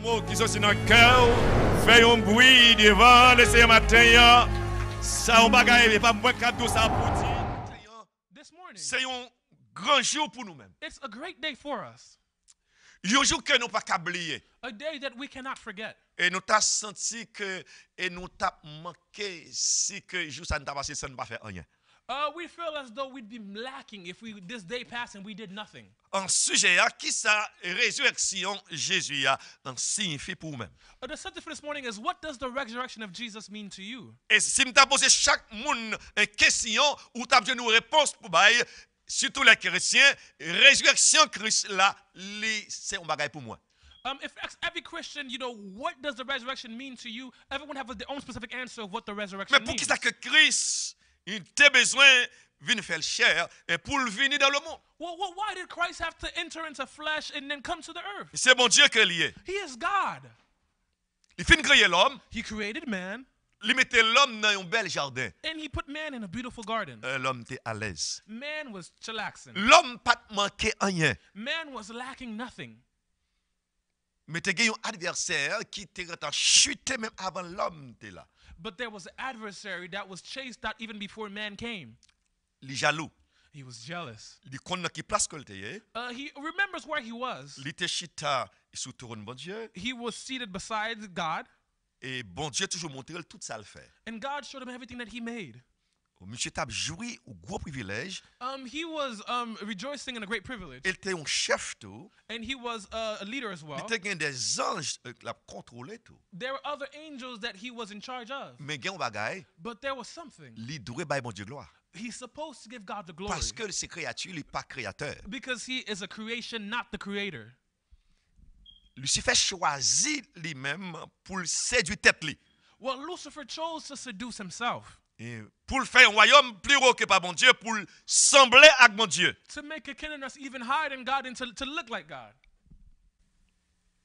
faut qu'ils sont dans le cœur, fait un bruit devant le Seigneur matin. Ça, on bagaille, pas moins cadeau ça pour dire. This morning, C'est un grand jour pour nous-mêmes. it's a great day for us. Un jour que nous pas oublier. A day that we cannot forget. Et nous t'a senti que et nous t'a manqué si que jour ça ne t'a passé ça ne pas faire rien. We feel as though we'd be lacking if this day passed and we did nothing. En sujet à qui ça résurrection Jésus a signifie pour nous-mêmes. The subject for this morning is, what does the resurrection of Jesus mean to you? Et si nous t'a posé chaque monde une question ou t'a besoin de réponse pour bailler, surtout les chrétiens, résurrection Christ là, c'est un bagage pour moi. If every Christian, what does the resurrection mean to you? Everyone have their own specific answer of what the resurrection Mais pour means. qui ça que Christ il a besoin venir faire chair et pour le venir dans le monde. Well, why did Christ have to enter into flesh and then come to the earth? C'est bon Dieu que lié. He is God. Il fin créer l'homme, He created man, il mettait l'homme dans un bel jardin. and he put man in a beautiful garden. L'homme était à l'aise. Man was chillaxing. L'homme pas manqué rien. Man was lacking nothing. Mais tu as un adversaire qui était chuté même avant l'homme était là. But there was an adversary that was chased out even before man came. Il est jaloux. He was jealous. Il connaît qui place qu'il était. He remembers where he was. Il était chita sous trône bon Dieu He was seated beside God, et bon Dieu toujours montré tout ça le fait. and God showed him everything that he made. Monsieur t'a joui au gros privilège. He was rejoicing in a great privilege, Il était un chef tout. and he was a leader as Il well. était des anges qui l'a contrôlé tout. There were other angels that he was in charge of, Mais gen bagay, but there was something. li doit bay bon Dieu gloire. He's supposed to give God the glory Parce que ces créatures, il n'est pas créateur. because he is a creation, not the creator. Lucifer choisit lui-même pour séduire tête li. Well, Lucifer chose to seduce himself, Et pour faire un royaume plus haut que par bon Dieu, pour sembler avec mon Dieu. to make a kingdom that's even higher than God and to look like God.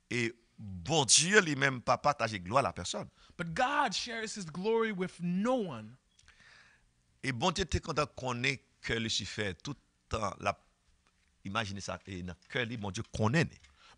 Et bon Dieu lui-même pas partager gloire à la personne. But God shares his glory with no one. Et bon Dieu était content qu'on ait que Lucifer tout le temps la imaginez ça et dans cœur li bon Dieu connaît.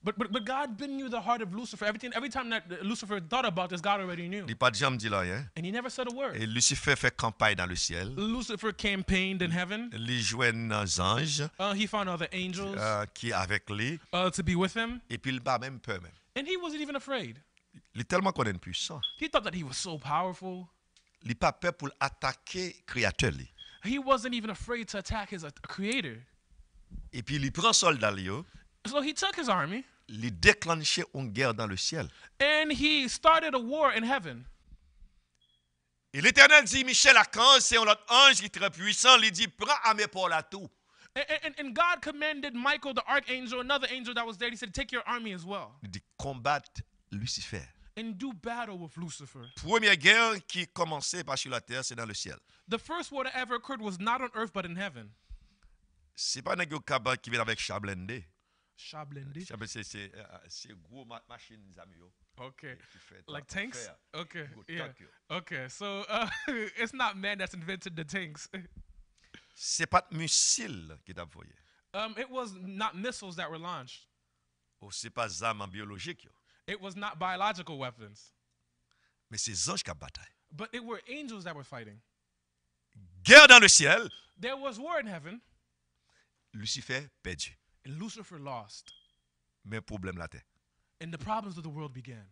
But God knew the heart of Lucifer. Every time that Lucifer thought about this, God already knew. Il pas de jamais dit là rien. And he never said a word. Et Lucifer fait campagne dans le ciel. Lucifer campaigned in heaven. Il joue un ange He found other angels qui est avec lui. to be with him. Et puis il n'a même peur même. And he wasn't even afraid. Il est tellement qu'on est puissant. He thought that he was so powerful. Il n'a pas peur pour attaquer créateur li. He wasn't even afraid to attack his creator. Et puis il prend soldat li yo, So he took his army il déclenche une guerre dans le ciel. and he started a war in heaven. Et l'Éternel dit Michel Archange, c'est un autre ange qui est très puissant, il dit prends armée pour la tout. And God commanded Michael, the archangel, another angel that was there, he said, take your army as well Il dit combattre Lucifer. and do battle with Lucifer. Première guerre qui commençait par sur la terre, c'est dans le ciel. The first war that ever occurred was not on earth but in heaven. C'est pas un gars qui vient avec chablende. Shablendi. C'est gros machine zami yo. Okay. Qui fait Like tanks? faire. Okay. Go Yeah. tank yo. Okay. So it's not man that's invented the tanks. C'est pas de missile qui t'a envoyé. It was not missiles that were launched. Ou c'est pas armes biologiques yo. It was not biological weapons. Mais c'est anges qui bataille. But it were angels that were fighting. Guerre dans le ciel, There was war in heaven, Lucifer perdu. and Lucifer lost. Mais problème la terre. And the problems of the world began.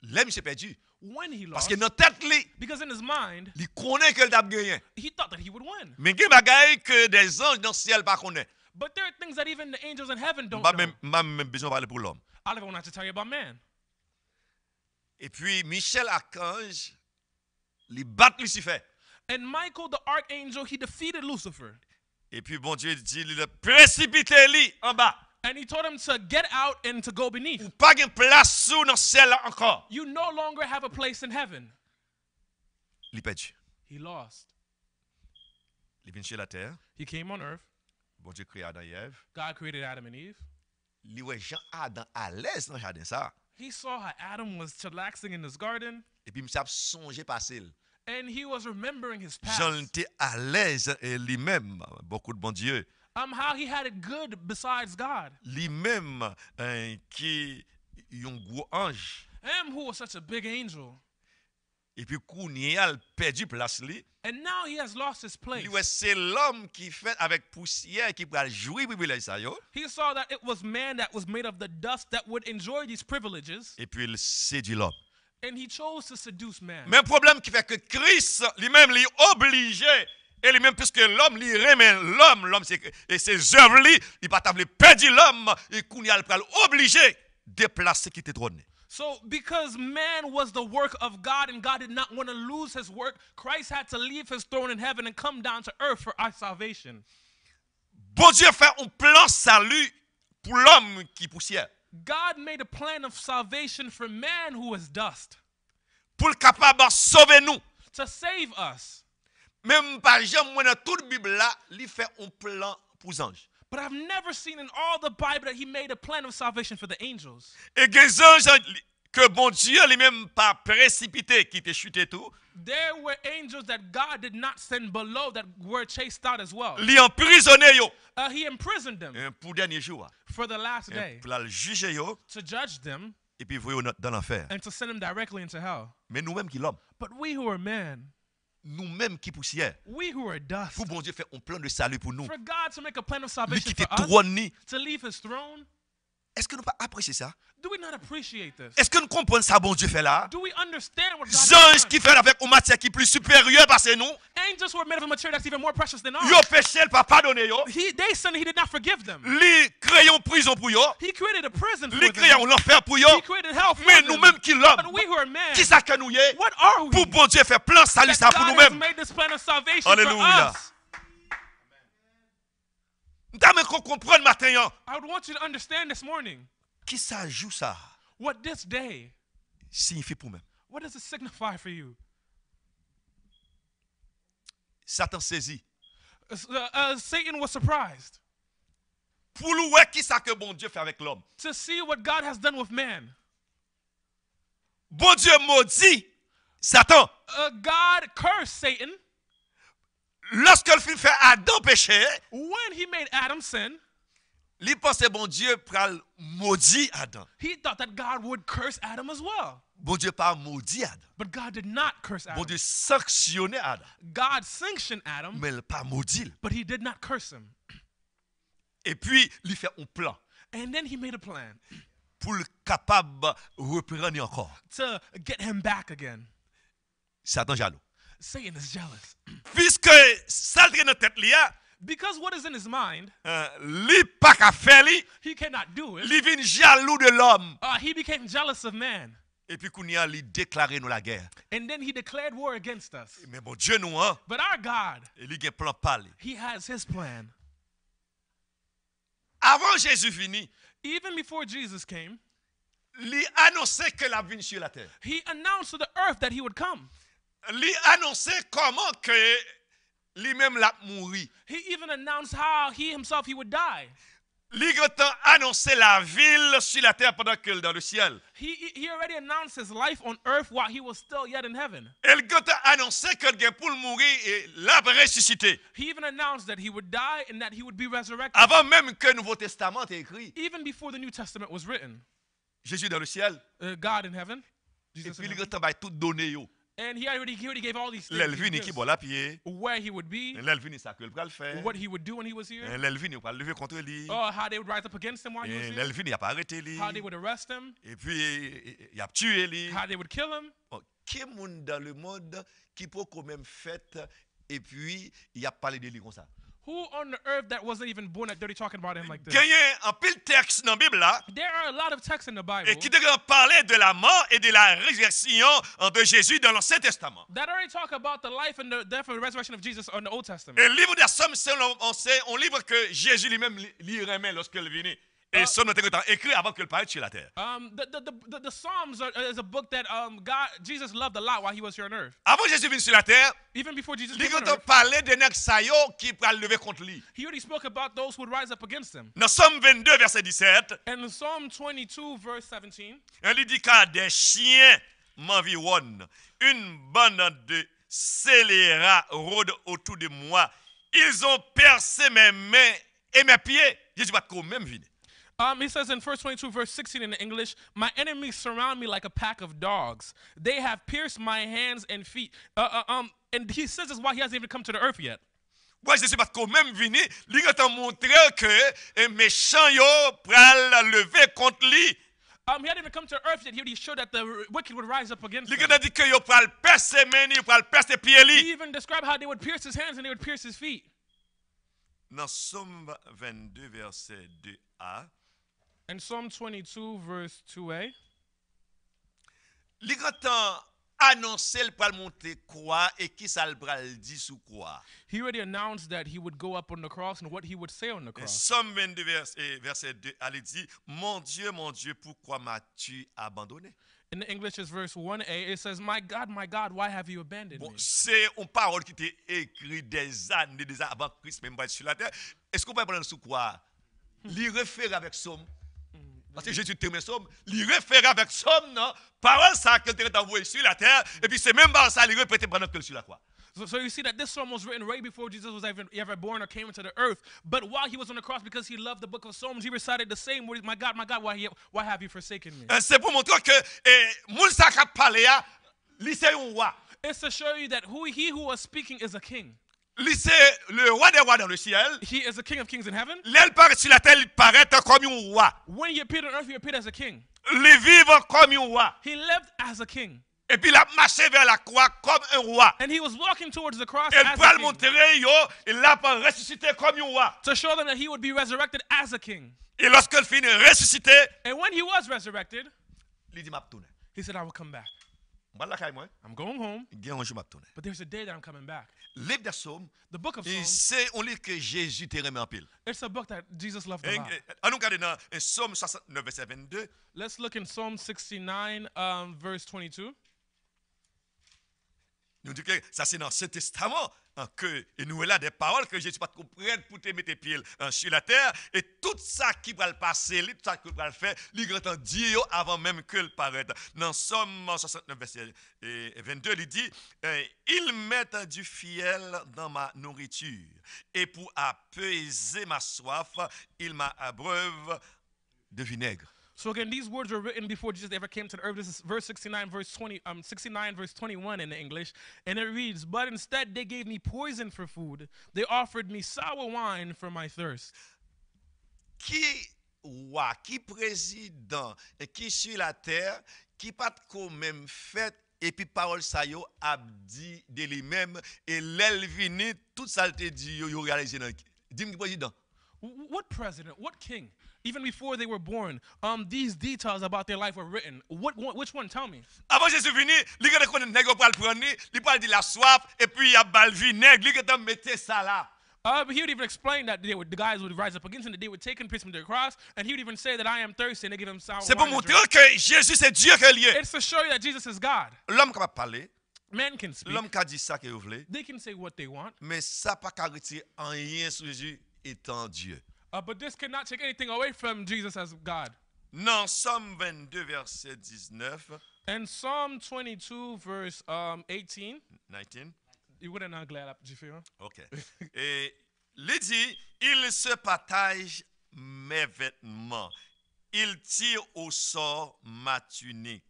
L'homme s'est perdu. When he Parce lost, que dans tête li, because in his mind, il connaît que le t'a gagné. he thought that he would win. Mais il y a des bagailles que des anges dans le ciel pas connaissent. But there are things that even the angels in heaven don't Pas know. même besoin de parler pour l'homme. I don't even want to tell you about man. Et puis Michel Archange, il bat Lucifer. And Michael, the archangel, he defeated Lucifer. Et puis bon Dieu dit, il a précipité lui en bas. And he told him to get out and to go beneath. Ou pas de place sous dans le ciel là encore. You no longer have a place in heaven. Il est perdu. He lost. Il vient sur la terre. He came on earth. Bon Dieu créa Adam et Ève. God created Adam and Eve. Il voit Jean Adam à l'aise dans le jardin ça. He saw how Adam was chillaxing in his garden, Et puis il a songé passer. and he was remembering his Jean past. était à l'aise lui-même. Beaucoup de bon Dieu. How he had it good besides God. Lui-même qui un gros ange. Him who was such a big angel. Et puis, Kounia a perdu place. And now he has lost his place. C'est l'homme qui fait avec poussière qui va jouer privilège ça yo. He saw that it was man that was made of the dust that would enjoy these privileges. Et puis il séduit l'homme. And he chose to seduce man. Mais le problème qui fait que Christ lui-même lui obligé et lui-même puisque l'homme lui remet l'homme c'est et ses œuvres il pas table perdre l'homme et Kounia il pral obligé déplacer qui était trôné. So because man was the work of God and God did not want to lose his work, Christ had to leave his throne in heaven and come down to earth for our salvation. Bon Dieu fait un plan salut pour l'homme qui poussière. God made a plan of salvation for man who is dust. Pour capable sauver nous. To save us. Même pas jamais dans toute Bible là, il fait un plan pour les anges. But I've never seen in all the Bible that he made a plan of salvation for the angels. Et les anges que bon Dieu lui-même pas précipité qui était chuté tout. There were angels that God did not send below that were chased out as well. Li emprisonné yo. He imprisoned them pour dernier jour. for the last day Pour la juger yo to judge them et puis voyer dans l'enfer. and to send them directly into hell. Mais nous-mêmes qui l'homme, But we who are men, nous-mêmes qui poussière, we who are dust, pour bon Dieu faire un plan de salut pour nous. for God to make a plan of Lui salvation quitter for us, trône ni. to leave his throne, Est-ce que nous pas apprécier ça? do we not appreciate this? Est-ce que nous comprenons ça bon Dieu fait là? Do we understand what God Les has anges done? qui fait avec une matière qui est plus supérieure parce que nous, Angels who are made of a material that's even more precious than yo ours. péché, il pas pardonner yo. They sinned, he did not forgive them. Li créé une prison pour yo. He created a prison for Li créé them. un enfer pour yo. He created hell for Mais them. nous-mêmes qui l'homme, But we who are men, qui ça que nous y est? what are we? Pour bon Dieu faire plan salut That ça pour God has nous-mêmes. made this plan of salvation Alléluia. for us. Nous qu'on comprenne matin yo. I would want you to understand this morning Qui ça joue ça what this day, signifie pour nous. what does it signify for you? Satan saisit. Satan was surprised Pour nous ouais qui ça que bon Dieu fait avec l'homme. to see what God has done with man. Bon Dieu maudit Satan. God cursed Satan Lorsque le film fait Adam péché, when he made Adam sin. il pensait bon Dieu pral maudit Adam. He thought that God would curse Adam as well. Bon Dieu pas maudit Adam. But God did not curse Bon Adam. Dieu sanctionnait Adam. God sanctioned Adam, Mais il pas maudit. but he did not curse him. Et puis, il fait un plan And then he made a plan pour le capable reprendre encore. to get him back again. Satan jaloux. Satan is jealous. Puisque ça le dans tête li a, Because what is in his mind, li pas qu'à faire li, he cannot do it. li vient jaloux de l'homme. He became jealous of man. Et puis kounya li déclaré nous la guerre. And then he declared war against us. Mais bon Dieu nous hein, But our God, il a un plan parler. he has his plan. Avant Jésus fini, Even before Jesus came, il annonçait que la vie sur la terre. he announced to the earth that he would come. Il annonçait comment que lui-même l'a mouru. He even announced how he himself he would die. Il a annoncé la ville sur la terre pendant qu'il est dans le ciel. He already announced his life on earth while he was still yet in heaven. Il a annoncé qu'il pour mourir et l'a ressuscité. He even announced that he would die and that he would be resurrected. Avant même que le Nouveau Testament est écrit, Even before the New Testament was written, Jésus dans le ciel, God in heaven, et Jesus puis in il heaven, a tout donné yo. and he already gave all these things. L'elvini He qui gives. boit la pied, Where he would be, l'elvini ça que le pral faire, what he would do when he was here, l'elvini va lever contre lui, how they would rise up against him while he was here, l'elvini a pas arrêté lui, how they would arrest him, et puis il a tué lui. how they would kill him. Qui est monde dans le monde qui peut quand même fait et puis il a parlé de lui comme ça. Who on the earth that wasn't even born at 30 talking about him like this? Gagné un pile texte dans la Bible là. There are a lot of texts in the Bible Et qui devrait parler de la mort et de la résurrection de Jésus dans l'Ancien Testament. that already talk about the life and the death and the resurrection of Jesus in the Old Testament. Et le livre des Psaumes, c'est un livre que Jésus lui-même lui remet lorsqu'il vient. Et son était écrit avant qu'il paraisse sur la terre. The Psalms is a book that Jesus loved a lot while he was here on earth. Avant Jésus vint sur la terre, Even before Jesus il came on a earth, parlé de nègres sayo qui pourraient lever contre lui. he already spoke about those who would rise up against him. Dans Psaume 22, verset 17, And in Psalm 22, verse 17, il dit que des chiens m'environnent, une bande de scélérats rôde autour de moi. Ils ont percé mes mains et mes pieds. Jésus va quand même venir. He says in verse 22, verse 16 in the English, my enemies surround me like a pack of dogs. They have pierced my hands and feet. And he says this while he hasn't even come to the earth yet. Moi, Jésus pas quand même venu, lui a montré que les méchants yo pral lever contre lui. He hadn't even come to earth yet. He showed that the wicked would rise up against him. Lui a dit que yo pral percer mains, yo pral percer pieds He lui. even described how they would pierce his hands and they would pierce his feet. Dans Somme 22 verset 2a, In Psalm 22, verse 2a, lui a annoncé le pral monter croix et qui ça le pral dit sous croix. he already announced that he would go up on the cross and what he would say on the cross. Somme 22 verset 2, elle dit, mon Dieu, pourquoi m'as-tu abandonné? In the English, it's verse 1a. It says, my God, why have you abandoned Bon, me? c'est une parole qui était écrite des années avant Christ même pas sur la terre. Est-ce qu'on peut prendre sous quoi? L'y référer avec Somme. Parce que Jésus termine Somme, l'y référer avec Somme, non? Parole ça que tu as envoyé sur la terre, et puis c'est même pas ça, l'y répéter pendant que sur la croix. So you see that this psalm was written right before Jesus was ever born or came into the earth. But while he was on the cross, because he loved the book of Psalms, he recited the same words, my God, why have you forsaken me? C'est pour montrer que moun sa k'ap parler a, li c'est un roi. It's to show you that he who was speaking is a king. Li c'est le roi des rois dans le ciel. He is a king of kings in heaven. L'elle paraît sur la terre, il paraît comme un roi. When he appeared on earth, he appeared as a king. Li vive comme un roi. He lived as a king. Et puis il a marché vers la croix comme un roi. And he was walking towards the cross Et as pour a le king, montrer, il l'a pas ressuscité comme un roi. to show them that he would be resurrected as a king. Et lorsqu'il finit ressuscité, And when he was resurrected, il dit m'a tourné. he said, I will come back. Moi la caille moi, I'm going home, il dit un jour m'a tourné. but there's a day that I'm coming back. Livre des Psaumes, The book of et Psalms, c'est on lit que Jésus te remet en pile. it's a book that Jesus loved a lot. On nous regarde dans Psaume 69 verset 22. Let's look in Psalm 69, verse 22. Nous dit que ça c'est dans ce testament que et nous là des paroles que Jésus pas comprendre pour te mettre pied sur la terre et tout ça qui va le passer, tout ça qui va le faire, il grand Dieu avant même que le paraître. Dans Somme 69 verset 22, il dit ils mettent du fiel dans ma nourriture et pour apaiser ma soif, ils m'abreuvent de vinaigre. So again, these words were written before Jesus ever came to the earth. This is verse 69, verse 21 in the English. And it reads, but instead they gave me poison for food. They offered me sour wine for my thirst. Qui roi, qui président, et qui sur la terre, qui pas quand même fait, et puis parole ça yo a dit de lui-même, et l'elle vini, tout ça te dit yo réalisé dans. Dis-moi président. What president, what king, even before they were born, these details about their life were written? Which one? Tell me. Avant Jésus vini, li gade connait nèg yo pral prendre, li pral di la soif, et puis y a bal vinaigre, li gade mette ça là. But he would even explain that the guys would rise up against him, that they would take him, pierce him to the cross, and he would even say that I am thirsty, and they give him sour C'est pour wine to montrer drink. que Jésus c'est Dieu qui est lié. It's to show you that Jesus is God. L'homme capable parler, Men can speak. l'homme qui dit ça que vous voulez, They can say what they want. mais ça pas qu'à retirer en rien sur Jésus étant Dieu. But this cannot take anything away from Jesus as God. Dans Somme 22 verset 19, And Psalm 22, verse 18. 19. You wouldn't not glad up, Jiffy. OK. Et il dit, il se partage mes vêtements. Il tire au sort ma tunique.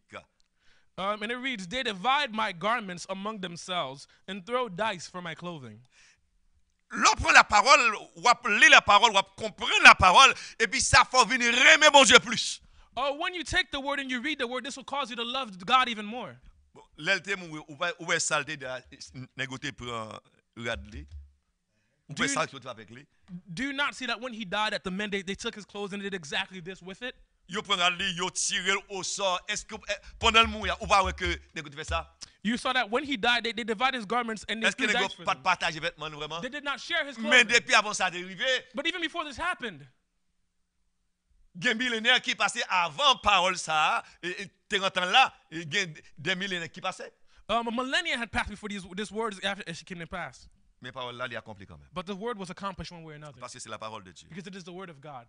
And it reads, they divide my garments among themselves and throw dice for my clothing. L'on prend la parole, ou lire la parole, ou comprendre la parole, et puis ça faut venir aimer mon Dieu plus. When you take the word and you read the word, this will cause you to love God even more. L'elté ou est saleté de négocier pour regarder. Ou est saleté avec lui. Do you not see that when he died, that the men, they took his clothes and did exactly this with it? Yo prend lui, yo tire au sort. Est-ce que pendant le mourir, ou pas que négocier fait ça? You saw that when he died, they divided his garments and they Est-ce que threw dice négocier for pas them. partager vêtements vraiment? They did not share his Mais clothing. depuis avant ça d'arriver, But even before this happened, gen millénaires qui passaient avant parole ça et t'es rentré là et gen des millénaires qui passaient. a millennia had passed before this word after she came to pass. Mais parole là, il accomplit quand même. But the word was accomplished one way or another. Parce que c'est la parole de Dieu. Because it is the word of God.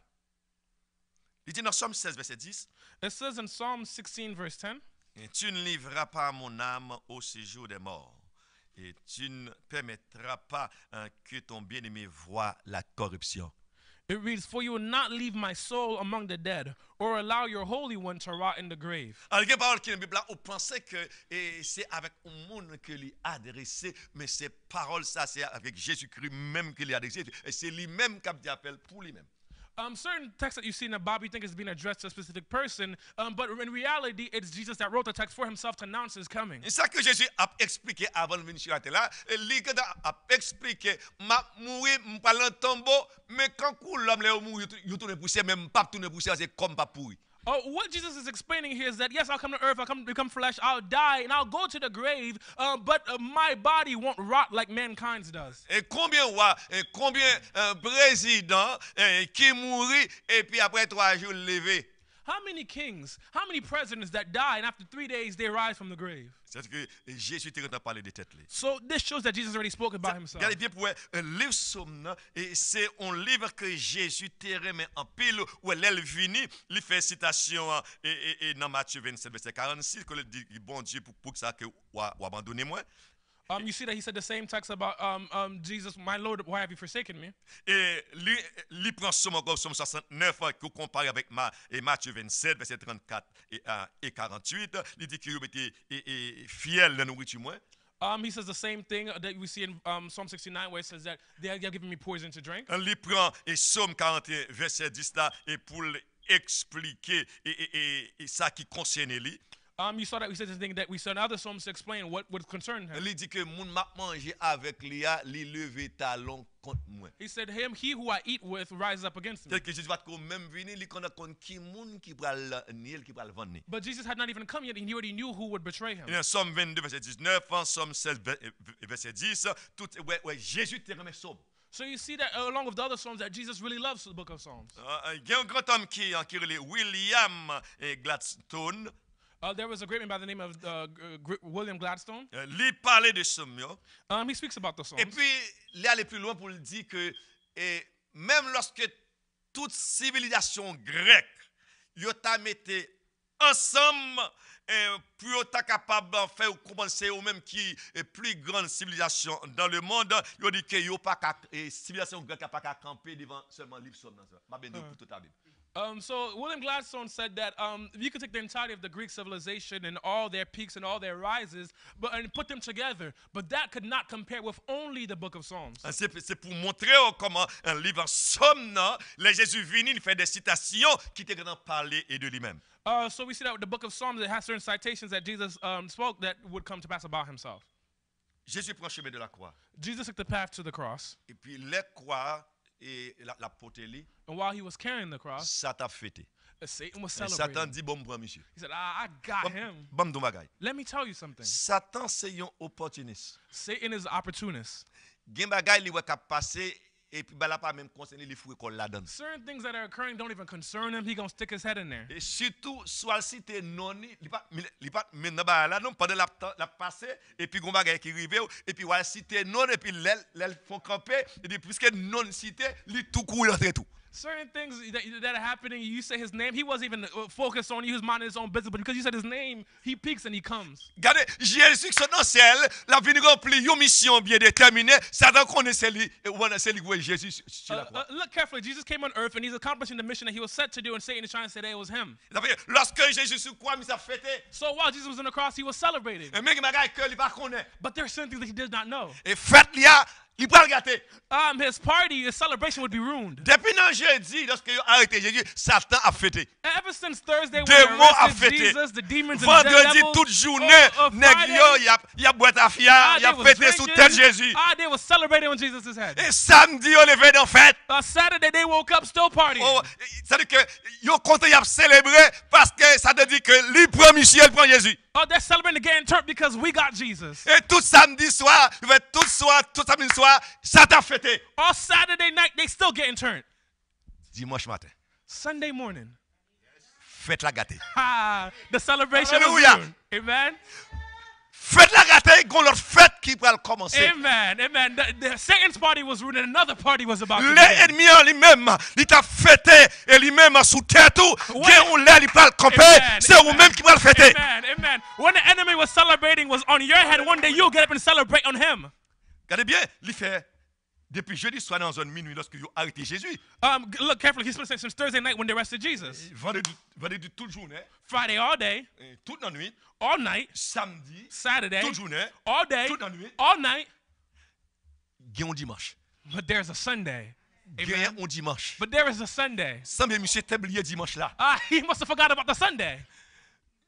Il dit dans Somme 16 verset 10, It says in Psalm 16, verse 10, et tu ne livreras pas mon âme au séjour des morts. Et tu ne permettras pas que ton bien-aimé voie la corruption. It reads, "For you will not leave my soul among the dead, or allow your Holy One to rot in the grave." Alors, il y a une parole qui est dans la Bible là, on pensait que c'est avec un monde que lui adressé, mais ces paroles, ça, c'est avec Jésus-Christ même qu'il est adressé. Et c'est lui-même qui a dit appel pour lui-même. Certain texts that you see in the Bible, you think is being addressed to a specific person, but in reality, it's Jesus that wrote the text for himself to announce his coming. Et ça que Jésus a expliqué avant de venir sur la terre là, il a expliqué, m'a mourir, m'pas dans tombeau, mais quand l'homme là mourir, il tourne poussière, même pas tourner poussière, c'est comme pas pourri. Oh, what Jesus is explaining here is that yes, I'll come to earth, I'll come become flesh, I'll die, and I'll go to the grave, but my body won't rot like mankind's does. Et combien rois, et combien présidents qui mourit et puis après 3 jours levé. How many kings, how many presidents that die, and after 3 days they rise from the grave? C'est que Jésus était en train de parler des têtes. So this shows that Jesus already spoke about himself. Regardez bien pour un livre Somme, et c'est un livre que Jésus te remet en pile, où elle vini, il fait citation et dans Matthieu 27, verset 46, que il dit, bon Dieu, pour ça que ou abandonnez-moi. You see that he said the same text about Jesus, my Lord, why have you forsaken me? Et lui prend Somme encore, Somme 69, qu'on compare avec Matthieu 27, verset 34 et 48. Il dit qu'il était fidèle de la nourriture. He says the same thing that we see in Psalm 69, where it says that they have given me poison to drink. Il prend Somme 41, verset 10 là, et pour expliquer et ça qui concerne lui. You saw that we said this thing that we saw in other psalms to explain what would concern him. Il dit que moun m'a mangé avec lui, li levé talon contre moi. He said, he who I eat with rises up against me. C'est que Jésus va même venir, il connaît qui moun qui pral niel qui pral vendre. But Jesus had not even come yet, and he already knew who would betray him. En Somme 22 verset 19, Somme 16 verset 10, tout ouais Jésus te remet Somme. So you see that along with the other psalms that Jesus really loves the book of Psalms. Il y a un grand homme qui relève William Gladstone. There was a great man by the name of William Gladstone. Il parlait de Somme. He speaks about the Psalms. Et puis, il allait plus loin pour le dire que même lorsque toute civilisation grecque, yo t'a metté ensemble pour être capable de faire commencer au même qui est plus grande civilisation dans le monde, yo dit que yo pas civilisation grecque pas qu'à camper devant seulement livre Somme dans ça. Pas bien pour toute la Bible. So William Gladstone said that you could take the entirety of the Greek civilization and all their peaks and all their rises, and put them together, but that could not compare with only the book of Psalms. C'est pour montrer comment un livre Somme, les Jésus venu, il fait des citations qui étaient dans parler et de lui-même. So we see that with the book of Psalms, it has certain citations that Jesus spoke that would come to pass about himself. Jésus prend le chemin de la croix. Jesus took the path to the cross. Et puis les croix et la potelie. And while he was carrying the cross, Satan fêté. Satan was Satan celebrating. dit bon moi monsieur. He said, I got him. Bon don bagay. Let me tell you something. Satan c'est un opportuniste. Satan is an opportunist. Gen bagay li wè k'ap passe et puis la pas même concerné les fruits qu'on la donne. Certain things that are occurring don't even concern him. He gonna stick his head in there. Et surtout soit cité non li pas maintenant ba là non pendant la passer et puis gon bagay qui rive et puis wal cité non et puis l'elle font camper et puis puisque non cité li tout courir entre tout. Certain things that are happening, you say his name, he wasn't even focused on you, he was minding his own business, but because you said his name, he peeks and he comes. Regardez, Jésus qui sont dans le ciel, la vie remplie une mission bien déterminée, Satan connaît celui où Jésus sur la croix. Look carefully, Jesus came on earth and he's accomplishing the mission that he was set to do, and Satan is trying to say that it was him. Lorsque Jésus sur croix, il s'est fêté. So while Jesus was on the cross, he was celebrating. Mais bagay que il pas connaît. But there are certain things that he did not know. Et fête là, il pas gâter. His party, his celebration would be ruined. Depuis non jeudi, lorsque il a arrêté Jésus, Satan a fêté. Ever since Thursday, when Démon a arrested fêté. Jesus, the demons and the Vendredi devils, toute journée, nèg yo y a boîte à fia, y a fêté sous tête Jésus. They were celebrating on Jesus' head. Et samedi on levé dans fête. Saturday they woke up still partying. Ça veut dire que yo content y a célébrer parce que ça te dit que lui prend Michel prend Jésus. They're celebrating again turn because we got Jesus. Et tout samedi soir, tout samedi soir, ça t'a fêté. All Saturday night they still getting turned. Dimanche matin. Sunday morning. Fête la gâtée. The celebration Hallelujah. was ruined. Amen. Fête la gâtée, gon l'autre fête qui va commencer. Amen. Amen. The Satan's party was ruined and another party was about to begin. L'ennemi en lui-même, il t'a fêté et lui-même sous terre tout, gen ou là il va le camper, c'est vous-même qui va le fêter. Amen. Amen. When the enemy was celebrating was on your head, one day you'll get up and celebrate on him. Regardez bien, il fait depuis jeudi soir dans zone minuit lorsque vous arrêté Jésus. Look carefully. He's been saying since Thursday night when they arrested Jesus. Vendredi toute journée, Friday all day, toute la nuit, all night, samedi, Saturday, toute journée, all day, toute la nuit, all night. gagne un dimanche. But there's a Sunday. Gagne Amen. un dimanche. But there is a Sunday. Sans bien monsieur t'as oublié dimanche là. He must have forgot about the Sunday.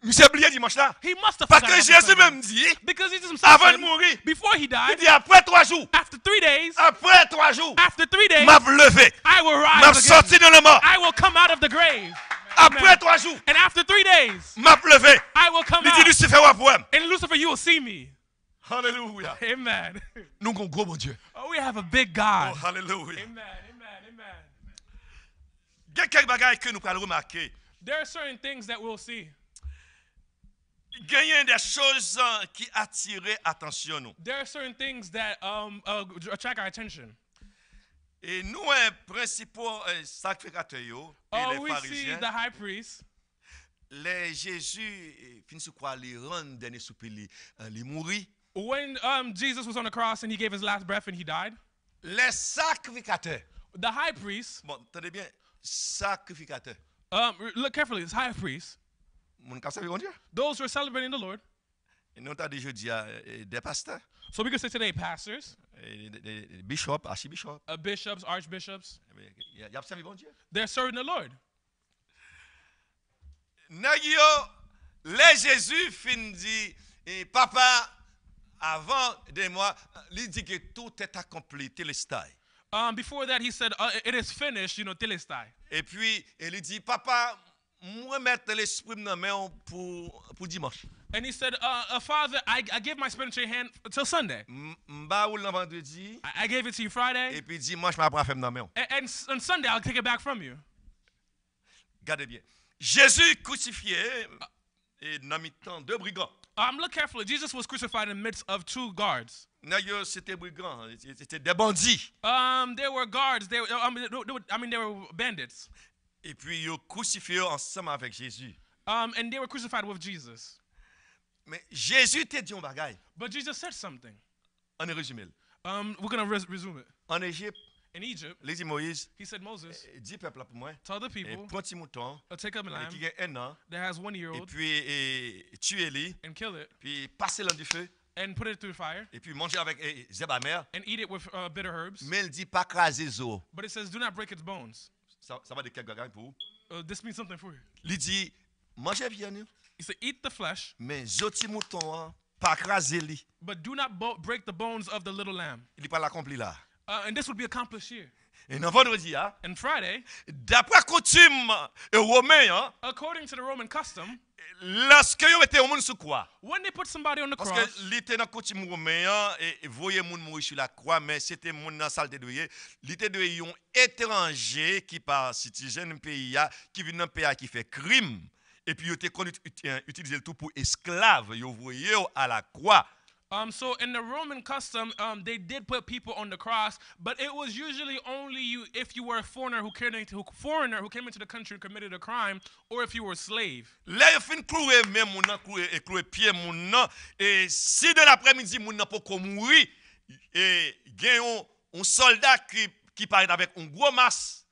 Monsieur oublié dimanche là. He must have Parce forgot que about the Jésus Sunday. même dit, Because Jesus himself avant said, de mourir, before he il died, dit après 3 jours, after 3 days, après 3 jours, after 3 days, m'a levé, I will m'a rise sorti again. dans le mort. I will come out of the grave. Après 3 jours, And after 3 days, m'a levé. I will come Il dit out. Lucifer wa pour moi. And Lucifer, you will see me. Alléluia. Amen. Nous avons un gros bon Dieu. Oh, we have a big Oh, God. alléluia. Amen. Amen. Amen. Il y a quelques bagages que nous pouvons remarquer. There are certain things that we'll see. Il y a des choses qui attirent l'attention nous. There are certain things that attract our attention. Et nous, les principaux sacrificateurs et les We see pharisiens, the high priest. les Jésus finit sur quoi les rendre dernier souper, les mourir. When Jesus was on the cross and he gave his last breath and he died, Les sacrificateurs. the high priest, Bon, tenez bien, sacrificateurs. look carefully, it's high priest, Mon cas, ça veut dire. those who are celebrating the Lord. Et nous avons déjà dit des pasteurs, So we could say today pastors, des bishops, archibishops. bishops, archbishops, Il y a servi bon Dieu. they're serving the Lord. Les Jésus fin dit, papa, avant de moi, il dit que tout est accompli, telestai. Before that, he said, it is finished, telestai. Et puis, il dit, papa, moi mettre l'esprit dans main pour dimanche. And he said, Father, I gave my spirit into your hand till Sunday. M'ba ou le vendredi, I gave it to you Friday, et puis dimanche, m'a pas fait dans main. and on Sunday, I'll take it back from you. Regardez bien. Jésus crucifié, et dans mi-temps, 2 brigands. Look carefully. Jesus was crucified in the midst of 2 guards. C'était brigands, c'était des bandits. There were guards. They were bandits. Et puis, ils ont crucifié ensemble avec Jésus. And they were crucified with Jesus. Mais Jésus t'a dit un bagage. But Jesus said something. On est résumé. We're going to resume it. En Égypte, In Egypt, il dit Moïse, he said, Moses, 10 peuples là pour moi. tell the Et people, prends petit mouton, take up a lamb qui a 1 an, that has 1 et year-old puis tuez-le, and kill it puis passez-le dans du feu, and put it through fire et puis mangez avec zèbre amer. and eat it with bitter herbs. Mais il dit pas craser zo. But it says, do not break its bones. Ça va de quel bagage pour vous? This means something for you. Il dit, mangez viande, He said, eat the flesh, mais zoti mouton, pas craser li. but do not break the bones of the little lamb. Il n'est pas l'accompli là. And this would be accomplished here. Et dans vendredi, And Friday, d'après coutume romain, according to the Roman custom, lorsque vous mettez un monde sur quoi? when they put somebody on the Parce cross, que l'été dans coutume romain et voyez moun mourir sur la croix, mais c'était moun dans salle de douille. L'été de un étranger qui par citoyen pays qui vient dans pays qui fait crime et puis il était connu utiliser le tout pour esclave, yo voyez à la croix. So in the Roman custom, they did put people on the cross, but it was usually only you if you were a foreigner who came into the country and committed a crime, or if you were a slave. Là, il fin clouer même moun nan clouer pied moun nan et si de l'après-midi moun nan pas mourir et gen un soldat qui parle avec un gros masse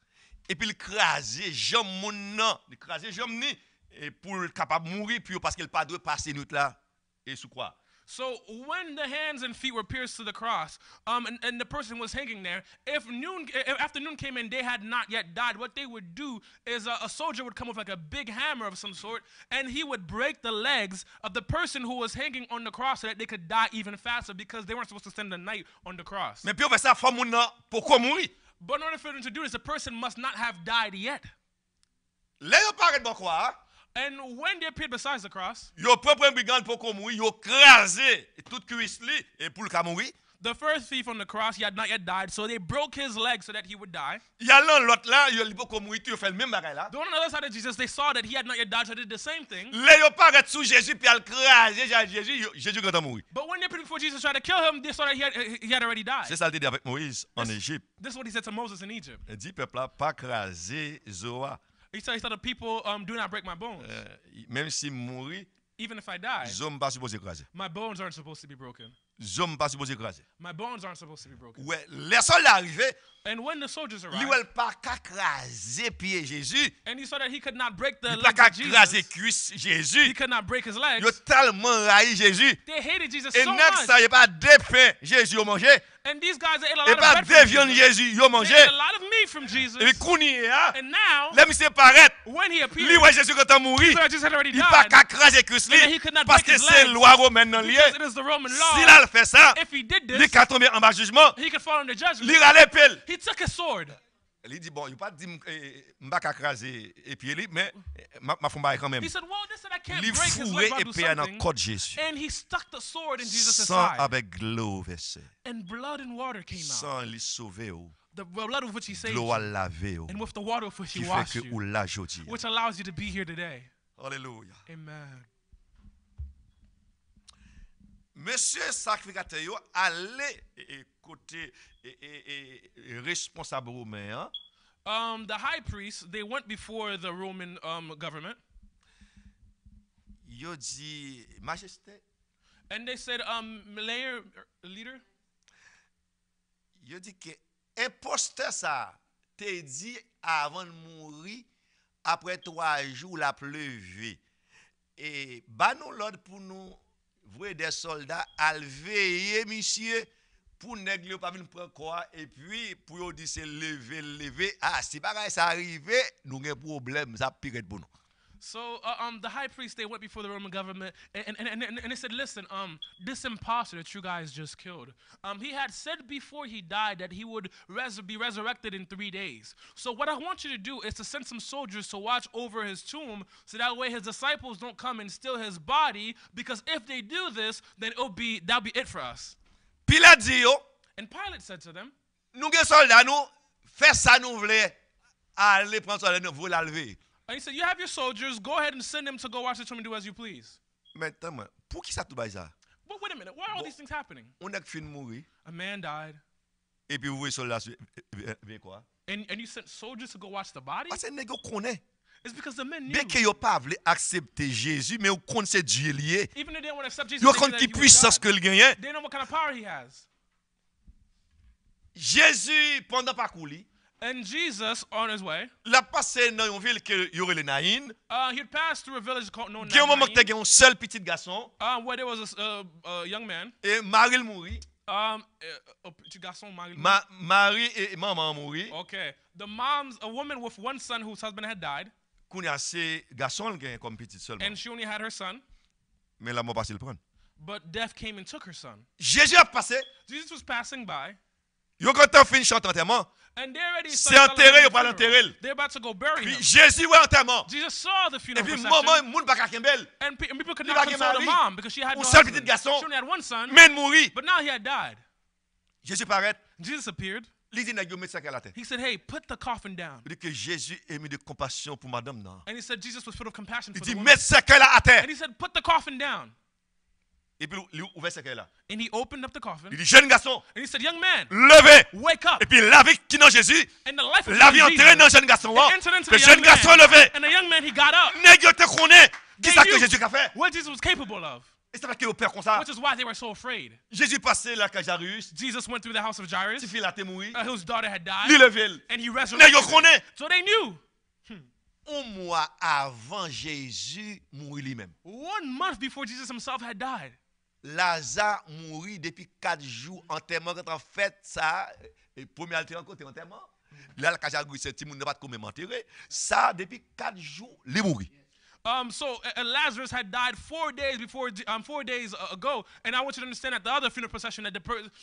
et puis il craser jambe moun nan, il craser jambe ni et pour capable mourir puis parce qu'il pas doit passer nuit là et sous quoi. So when the hands and feet were pierced to the cross, and the person was hanging there, if afternoon came and they had not yet died, what they would do is a soldier would come with like a big hammer of some sort, and he would break the legs of the person who was hanging on the cross so that they could die even faster because they weren't supposed to spend the night on the cross. Mais puis on fait ça faut moun nan pourquoi mourir? But in order for them to do this, the person must not have died yet. Là yo paraît bon quoi? And when they appeared beside the cross, Yo propre brigand pourquoi mourir, yo craser toute cuisse li et pour le ka mourir. the first thief on the cross, he had not yet died, so they broke his leg so that he would die. Y a l'autre là, yo li pourquoi mourir, tu fait le même bagage là. The one on the other side of Jesus, they saw that he had not yet died, so they did the same thing. Là yo paraît sous Jésus puis al craser Jésus, Jésus quand mourir. But when they appeared before Jesus tried to kill him, they saw that he had already died. C'est ça le dit avec Moïse en Égypte. This is what he said to Moses in Egypt. Il dit peuple là pas craser Zoa. He said to the people, do not break my bones. Même si mourir, Even if I die, Zo pas supposé craser. my bones aren't supposed to be broken. Zom pas supposé écraser. My bones aren't supposed to be broken. Ouais, les soldats arrivaient, And when the soldiers lui arrived, elle pas écraser pied Jésus, and he saw that he could not break the il legs pas of écraser Jesus, cuisse he Jésus. could not break his legs. Yo tellement raï Jésus. They hated Jesus Et so net much. ça y a pas deux pains Jésus yo mangé, And these guys ate a et lot pas of deux bread from viandes Jesus. Jésus yo They mangé. ate a lot of meat from Jesus. Et kouni a, And now, les monsieur paraît, when he lui appeared, ouais Jésus quand il mourit, so Jesus had already il pas died. écraser cuisse And li he could not parce break que his c'est legs. loi romaine dans lié. Because it is the Roman Si law. là il fait ça, If he did il this, va tomber en bas jugement. he could fall under judgment. Il a l'épée. He took a sword. Il dit bon, il pas dit m'pa écraser et puis lui mais ma font bail quand même. He said, well, this and I can't Il break his fourré leg, but I'll do épée dans something. côte Jésus. And he stuck the sword in Jesus' Sang side. avec l'eau versé. And blood and water came out. Sang lui sauvé ou. The blood with which he saved L'eau you. a lavé ou. And with the water with which Qui he fait washed que ou you. la jodi. Which allows you to be here today. Alléluia. Amen. Monsieur sacrificateur yo allez côté responsable romain. The high priests, they went before the Roman government. Yo dit majesté. And they said, leader, Yo dit que imposteur ça te dit avant de mourir après 3 jours la pleuvé. Et bah nous l'ordre pour nous voir des soldats à veiller monsieur pour nèg yo pas venir prendre quoi et puis pour yo dire c'est lever si pas ça arrivé nous un problème ça pire pour nous. So the high priest, they went before the Roman government and they said, listen, this imposter that you guys just killed, he had said before he died that he would be resurrected in 3 days. So what I want you to do is to send some soldiers to watch over his tomb so that way his disciples don't come and steal his body, because if they do this, then that'll be it for us. Pilate dit yo, And Pilate said to them, nous gen soldats nous fait ça nous voulons aller prendre soldat nous voulons la lever. and he said, you have your soldiers, go ahead and send them to go watch the tomb and do as you please. Maintenant, pour qui ça tout bail ça? But wait a minute, why are all these things happening? On a fin mourir A man died, et puis vous voyez soldats vient quoi? and you sent soldiers to go watch the body? Parce que nèg yo connaît. It's because the men knew. Bien que yo pas voulu accepter Jésus mais yo connaît c'est Dieu lié. Even if they didn't want to accept Jesus, Yo they knew connaît that qui he was puissance God. que il gagne. They know what kind of power he has. Jésus pendant parcours li, And Jesus, on his way, la passé dans une ville que yo relé Naïn. he'd passed through a village called known Gen un moment que as te gen un seul petit garçon where there was a young man. et Marie le mourit. A petit garçon, Marie. Marie et maman mourit. Okay. A woman with one son whose husband had died, Kounya c'est garçon qui comme petit seulement. and she only had her son, Mais la mort passé le prendre. but death came and took her son. Jésus a passé. Jesus was passing by, Yo quand on fin chante enterrement. and they already C'est started enterré, celebrating yo pas the l'enterrer. funeral. They're about to go bury Puis him. Jésus ouais enterrement. Jesus saw the Et funeral puis procession, maman moun pas ka kembel. and people could Li not ba gen console the mari. mom because she had no Un seul husband. petit garçon. She only had one son, Men mourir. but now he had died. Jésus paraît. Jesus appeared. Li dit nèg yo mettre ça à la tête. He said, hey, put the coffin down. Il dit que Jésus est mis de compassion pour madame non. And he said Jesus was full of compassion Il for dit the woman. mettre ça à terre. And he said, put the coffin down. Et puis il ouvert ça là. And he opened up the coffin. Il dit jeune garçon, And he said, young man, levez. wake up. Et puis la vie qui dans Jésus, And the life of la vie Jesus entrée dans jeune garçon. it entered into Le the jeune young garçon man. levé. And the young man, he got up. Nèg yo te connaît. Qui They ça que knew Jésus a fait? what Jesus was capable of, Et c'est parce qu'il opère comme ça. which is why they were so afraid. Jésus passait là à Jairus. Jesus went through the house of Jairus, Petit fille là te mourir. whose daughter had died, Lui levé. and he Nèg resurrected yo her. connaît. So they knew. Un mois avant Jésus mourir lui-même. 1 month before Jesus himself had died, Lazare mourit depuis 4 jours enterrement quand en fait ça et premier alter en côté enterrement. Là la Jairus c'est petit monde n'a pas comment m'enterrer. Ça depuis 4 jours, il mourit. So Lazarus had died 4 days before, 4 days ago, and I want you to understand that the other funeral procession that the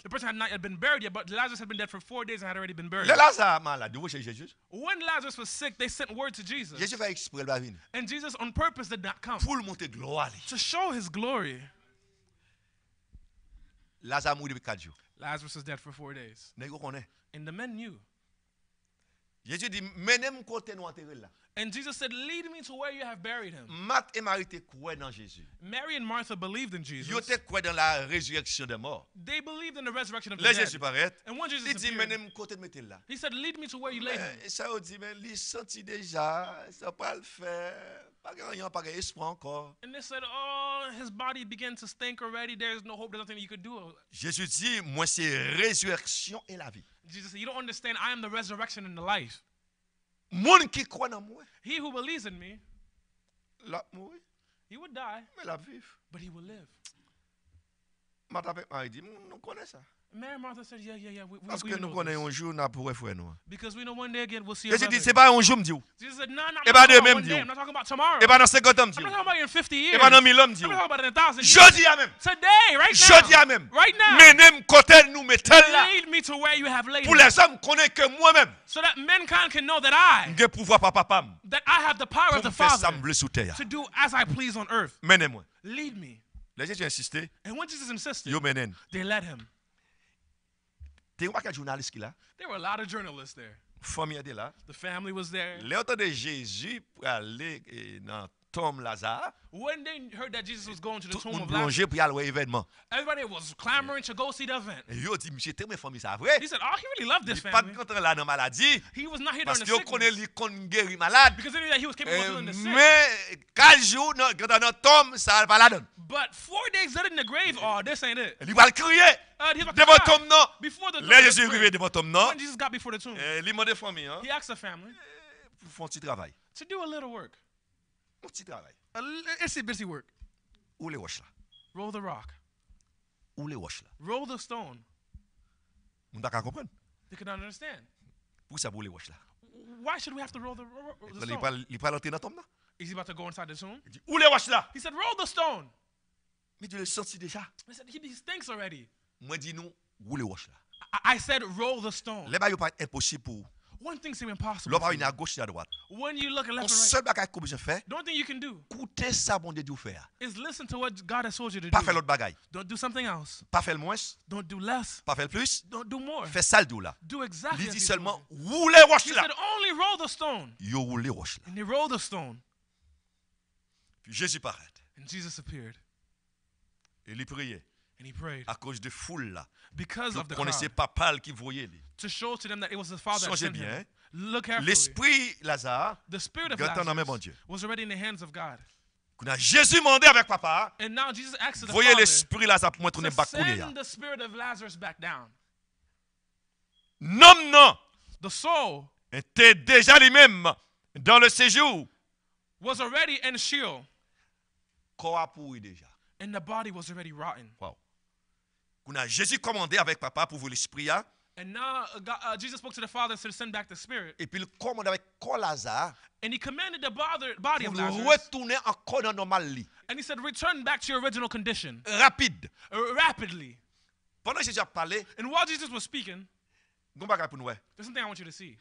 person had not yet been buried yet, but Lazarus had been dead for 4 days and had already been buried. Le Lazare malade, vous chez Jésus. When Lazarus was sick, they sent word to Jesus, Jésus fait exprès de venir and Jesus on purpose did not come pour le monter gloire. to show his glory. Lazare mourit depuis 4 jours. Lazarus was dead for 4 days, Nèg yo connaît. and the men knew. Jésus dit menez-moi côté nous enterrer là. And Jesus said, lead me to where you have buried him. Marthe et Marie te croient dans Jésus. Mary and Martha believed in Yo Jesus. te croient dans la résurrection des morts. They believed in the resurrection of the Là dead. Jésus paraît. And when Jesus Il dit appeared, menez-moi côté de mettre là. he said, lead me to where you laid him. Ça on dit mais il senti déjà, ça pas le faire. Pas espoir encore. And they said, oh, his body began to stink already. There's no hope. There's nothing you could do. Jésus dit, moi c'est résurrection et la vie. Jesus said, you don't understand. I am the resurrection and the life. Monde qui croit en moi, He who believes in me, l'a mourir, he would die, mais la vivre. but he will live. Marie dit, nous connaissons ça. Mary and Martha said, yeah, we Parce que nous know connaissons this. un jour, nous pourrons faire nous. Because we know one day again we'll see Et our je dis, brother. c'est pas un jour, me dit. Jesus said, no, I'm Et not pas talking about demain, one day. Dieu. I'm not talking about tomorrow. Et pas dans 50 ans, I'm Dieu. not talking about in 50 years. Et pas dans 1000 ans, I'm Dieu. not talking about in 1,000 years. Jeudi à même. Today, right Jeudi now. à même. Right now. Menem côté nous mettons là. Lead me to where you have laid Pour me. les hommes connaissent que moi-même, So that mankind can know that I j'ai pouvoir papa papa that I have the power of the pour faire Father sembler sous terre. to do as I please on earth. Menez-moi. Lead me. Les gens ont insisté, And when Jesus insisted, yo menen. they led him. T'es pas quel journaliste qui là? There were a lot of journalists there. Famille était là. The family was there. Les autres de Jésus pour aller dans tombe Lazare, When they heard that Jesus was going to the tout le tomb monde of Lazarus, plongé pour aller voir l'événement. everybody was clamoring to go see the event. Et yo dit monsieur tellement famille ça vrai. He said, oh, he really loved this Il pas family. content là dans maladie He was not here parce during que the yo connaît sickness. li kon guéri malade. Because they knew that he was capable of healing the sick. Mais 4 jours quand dans tombe ça va la donne. But 4 days dead in the grave, oh, this ain't it. Il va le crier. He's about to Devant die. tombe non. Before the Là tomb, Jésus arrivé devant tombe non. when Jesus got before the tomb, Il demande famille hein he asked the family pour faire un petit travail. to do a little work. Un petit travail. It's a busy work. Où les roches là? Roll the rock. Où les roches là? Roll the stone. On t'a comprendre. They could not understand. Pour ça pour les roches là. Why should we have to roll the Il stone? va l'entrer dans tombe là. Is he about to go inside the tomb? Il dit où les roches là? He said, roll the stone. Mais tu le senti déjà. He said, he stinks already. Moi dis nous où les roches là. I said, roll the stone. Les bails pas impossible pour. One thing seems impossible. L'homme for va you. venir à gauche et à droite. When you look at On left and seul right, bagage qu'on besoin faire, the only thing you can do écoutez ça bon Dieu dit faire. is listen to what God has told you to Pas faire do. l'autre bagaille. Don't do something else. Pas faire le moins, Don't do less. pas faire le plus. Don't do more. Fais ça le dos là. Do exactly Il as dit he seulement told you. où les roches He là. said, only roll the stone. Yo où les roches là. And they rolled the stone. Puis Jésus paraît. And Jesus appeared. Et il priait And he prayed. à cause de foule là. Because Vous of the connaissez crowd. pas Paul qui voyait lui. To show to them that it was the Father that Songez sent bien. him. Look carefully. L'esprit Lazare, The spirit of Gâteau dans mes bons Lazarus dieux. was already in the hands of God. qu'on a Jésus demandé avec papa, And now Jesus asked the voyez Father l'esprit Lazare pour moi tourner to back koune ya. send the spirit of Lazarus back down. Non, non, The soul était déjà lui-même dans le séjour. was already in Sheol, Corps a pourri déjà. and the body was already rotten. Wow. Qu'on a Jésus commandé avec papa pour vous l'esprit là. And now Jesus spoke to the Father to send back the spirit. Et puis il commande avec corps Lazare And he commanded the body pour of le Lazarus. retourner encore dans normal lit. And he said, return back to your original condition Rapide. rapidly. Pendant que Jésus a parlé, And while Jesus was speaking, gon bagay pour nous. there's something I want you to see.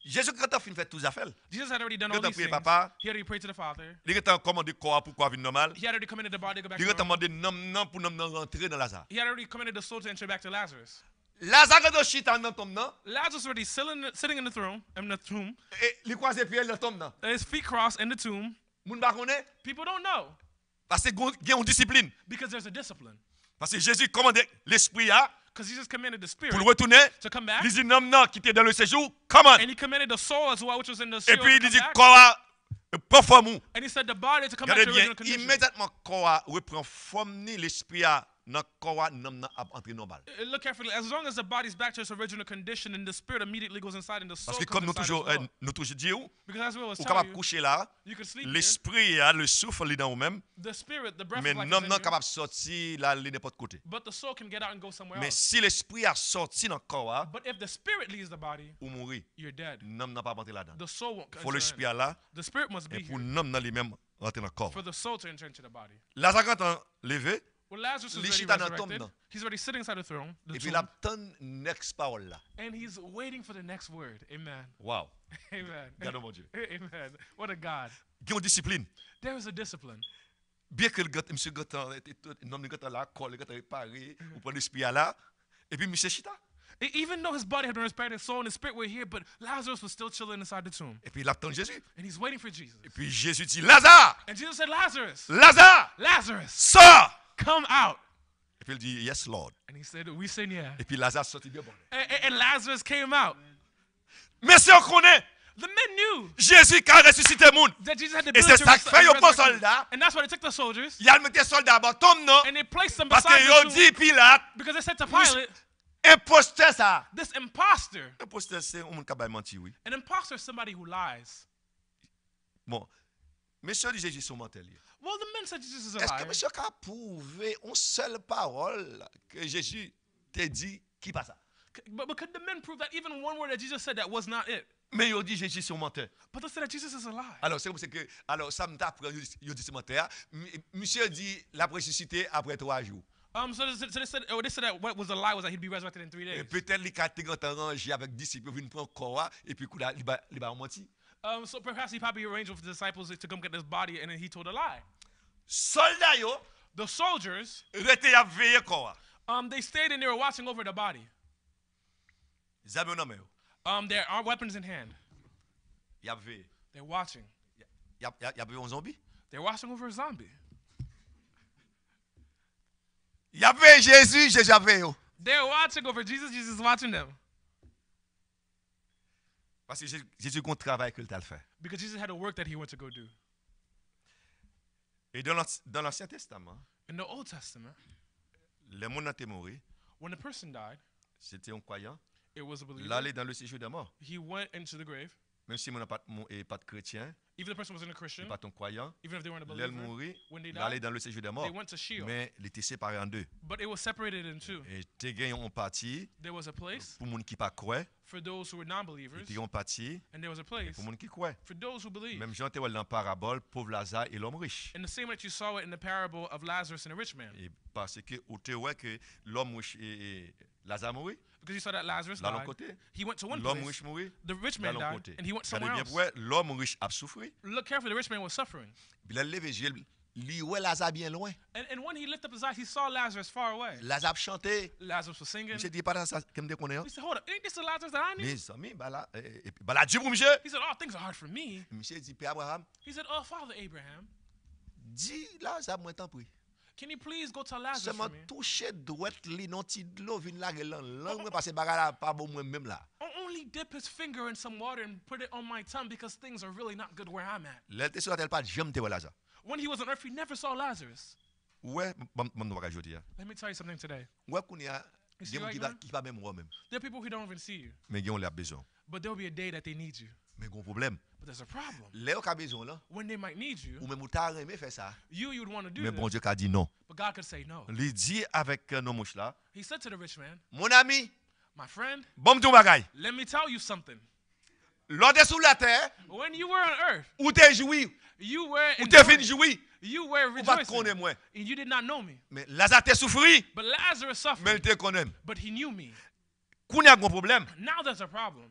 Jésus quand il fin fait toutes affaires, Jesus had already done Quand all t'as these prié things. papa, He already prayed to the Father. il a commandé corps pour quoi vie normal. He had already commanded the body to go back Il to a normal. demandé non pour non rentrer dans Lazare. He had already commanded the soul to enter back to Lazarus. Lazare quand chita dans tombe non, Lazarus already sitting in the tomb, et il croise pied dans tombe non. his feet crossed in the tomb. Moun ba connaît People don't know parce que il y a une discipline. because there's a discipline. Parce que Jésus commandait l'esprit là Because Jesus commanded the pour spirit le retourner. to come back. Il dit non qui était dans le séjour, come on. And he commanded the soul as well, which was in the Et Sheol, puis il to dit come back. corps pas forme. And he said the body to come back Regardez to bien, original condition. immédiatement corps reprend forme ni l'esprit a dans corps non a entré normal. Look carefully. As long as the body's back to its original condition, and the spirit immediately goes inside, and the soul Parce que comes comme nous inside as toujours well. nous toujours dit ou Because as we always tell capable you, coucher là, you can sleep here. l'esprit a le souffle li dans vous-même, The spirit, the breath mais of life non is in non you, capable sortir là li n'importe côté. but the soul can get out and go somewhere Mais else. si l'esprit a sorti dans corps But if the spirit leaves the body, ou mourir, you're dead. non n'a pas rentrer là-dedans. The soul won't Faut enter l'esprit in. là The spirit must be et pour here non dans lui-même rentrer dans corps. for the soul to enter into the body. Lazare quand on levé Well, Lazarus is Les already chita dans la tombe, resurrected. non? He's already sitting inside the throne, the et puis il tomb, attend next parole là. and he's waiting for the next word. Amen. Wow. Amen. Regarde mon Dieu. Amen. What a God. Il y a une discipline. There is a discipline. Bien que le gars, monsieur Gatan, non, le gars là, le gars réparé, ou prend l'esprit là, et puis monsieur chita. Even though his body had been resurrected, his soul and his spirit were here, but Lazarus was still chilling inside the tomb. Et puis il attend Jésus. And he's waiting for Jesus. Et puis Jésus dit, Lazare, And Jesus said, Lazarus, Lazare, Lazarus, sors. come out. Et puis il dit, yes, Lord. And he said, we said, yeah. Et puis Lazare sortit bien bon. And Lazarus came out. Mais si on connaît, The men knew Jésus qui a ressuscité monde. that Jesus had the Et ability c'est to ça qui fait yo bon resurrect them. soldat. And that's why they took the soldiers Il a mis des soldats à bâton non and they placed them parce beside que yo the dit tomb Pilate because they said to Pilate, imposteur ça. this imposter. Imposteur c'est un monde qui a menti oui. An imposter is somebody who lies. Bon. Monsieur dit Jésus sont menteur. Well, the men said Jesus is a Est-ce que liar. monsieur a prouvé une seule parole que Jésus t'a dit qui pas ça? But could the men prove that even one word that Jesus said that was not it? Mais il dit Jésus sont menteur. But they said that Jesus is a lie. Alors c'est comme ça que alors ça me t'apprend il dit c'est menteur. Monsieur dit la ressuscité après 3 jours. So they said that what was a lie was that he'd be resurrected in 3 days. Et peut-être les quatre arrangé avec disciples viennent prendre corps et puis coup là il va menti. So perhaps he probably arranged with the disciples to come get this body, and then he told a lie. Soldats yo The soldiers, rete à veiller corps. they stayed and they were watching over the body. Zame non mais There are weapons in hand. y a veillé. They're watching. Y a un zombie. They're watching over a zombie. Y a veillé Jésus, Jésus a veillé. They're watching over Jesus. Jesus is watching them. Parce que Jésus a un travail qu'il t'a fait. Because Jesus had a work that he went to go do. Et dans l'Ancien Testament, In the Old Testament, les gens étaient morts, when a person died, c'était un croyant. it was a believer. L'aller dans le séjour des morts. He went into the grave. Même si mon pas de chrétien, Even the person wasn't a Christian, pas un croyant, even if they weren't a l'aile believer, mourir, when they l'aller died, dans le séjour des they morts. went to Sheol. Mais il était séparé en deux. But it was separated in two. Et tu gagnes un parti There was a place pour les gens qui ne croient pas, for those who were non-believers, et tu un parti and there was a place pour les gens qui croient. for those who believe. Même Jean te voit dans la parabole, pauvre Lazare et l'homme riche. In the same way that you saw it in the parable of Lazarus and the rich man. Et parce que où tu vois que l'homme riche et Lazare mourit, Because you saw that Lazarus dans l'autre died. côté. He went to one L'homme place. riche mourit, The rich dans man l'autre died, côté. and he went Regardez somewhere bien else. pour voir, l'homme riche a souffert. Look carefully, the rich man was suffering. Puis il a levé les yeux, il voit Lazare bien loin. And when he lifted up his eyes, he saw Lazarus far away. Lazare chantait. Lazarus was singing. Monsieur dit pas dans ça que me déconne. He said, hold up, ain't this the Lazarus that I knew? Mes amis, bah là, et puis bah là Dieu pour monsieur. He said, oh, things are hard for me. Monsieur dit Père Abraham, He said, oh, Father Abraham, dis Lazare moi t'en prie. can you please go tell Lazarus Seulement for me? toucher droite li non ti de l'eau vinn la langue parce que bagala pas bon moi même là. Only dip his finger in some water and put it on my tongue because things are really not good where I'm at. L'elle sur la terre pas jamais te voir Lazare. When he was on earth, he never saw Lazarus. Ouais, mon doit rajouter. Let me tell you something today. Ouais qu'on y a You see des gens right qui now? va qui pas même moi même. There are people who don't even see you, Mais ils ont leur besoin. but there will be a day that they need you. Mais gon problème. But there's a problem. Les ont besoin là When they might need you, ou même ou t'a aimé faire ça. you would want to do Mais bon this, Dieu a dit non. but God could say no. Il dit avec nos mouches là, He said to the rich man, mon ami, my friend, bon ton bagay. let me tell you something. L'ordre sur la terre, When you were on earth, ou t'es joui, you were ou t'es fin enjoying, joui, you were ou pas te rejoicing, connaître moi. and you did not know me. Mais Lazare te souffri, But Lazarus mais suffered, il te connaît. but he knew me. Qu'on y a un problème. Now there's a problem.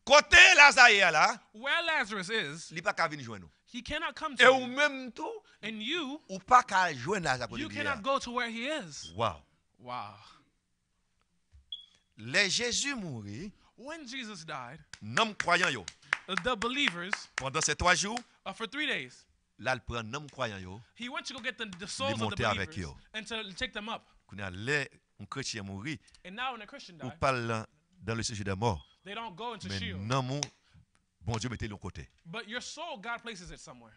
Côté Lazare est là, Where Lazarus is, il pas qu'à venir joindre nous. he cannot come Et to ou you. même tout, And you, ou pas qu'à joindre Lazare côté you de cannot lui. go to where he is. Wow. Wow. Les Jésus mourit, When Jesus died, nom croyant yo. the believers, Pendant ces 3 jours, for 3 days, là il prend nom croyant yo, he went to go get the souls of the monter avec believers eux. and to take them up. qu'on a les un chrétien mourit, And now when a Christian ou died, parle dans le séjour des morts. they don't go into Mais Sheol. non mon bon Dieu mettez le côté. But your soul, God places it somewhere.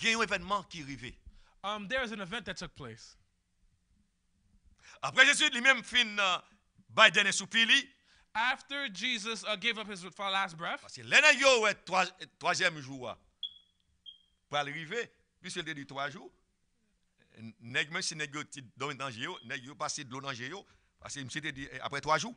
Il y a un événement qui arrive. There's an event that took place. Après Jésus lui-même fin Biden et soupili After Jesus gave up his last breath, parce que l'année yo ouais troisième jour pour arriver puisqu'il te dit 3 jours nèg même si nèg yo ti dans danger yo nèg yo passer de l'eau danger yo parce que monsieur te dit après 3 jours.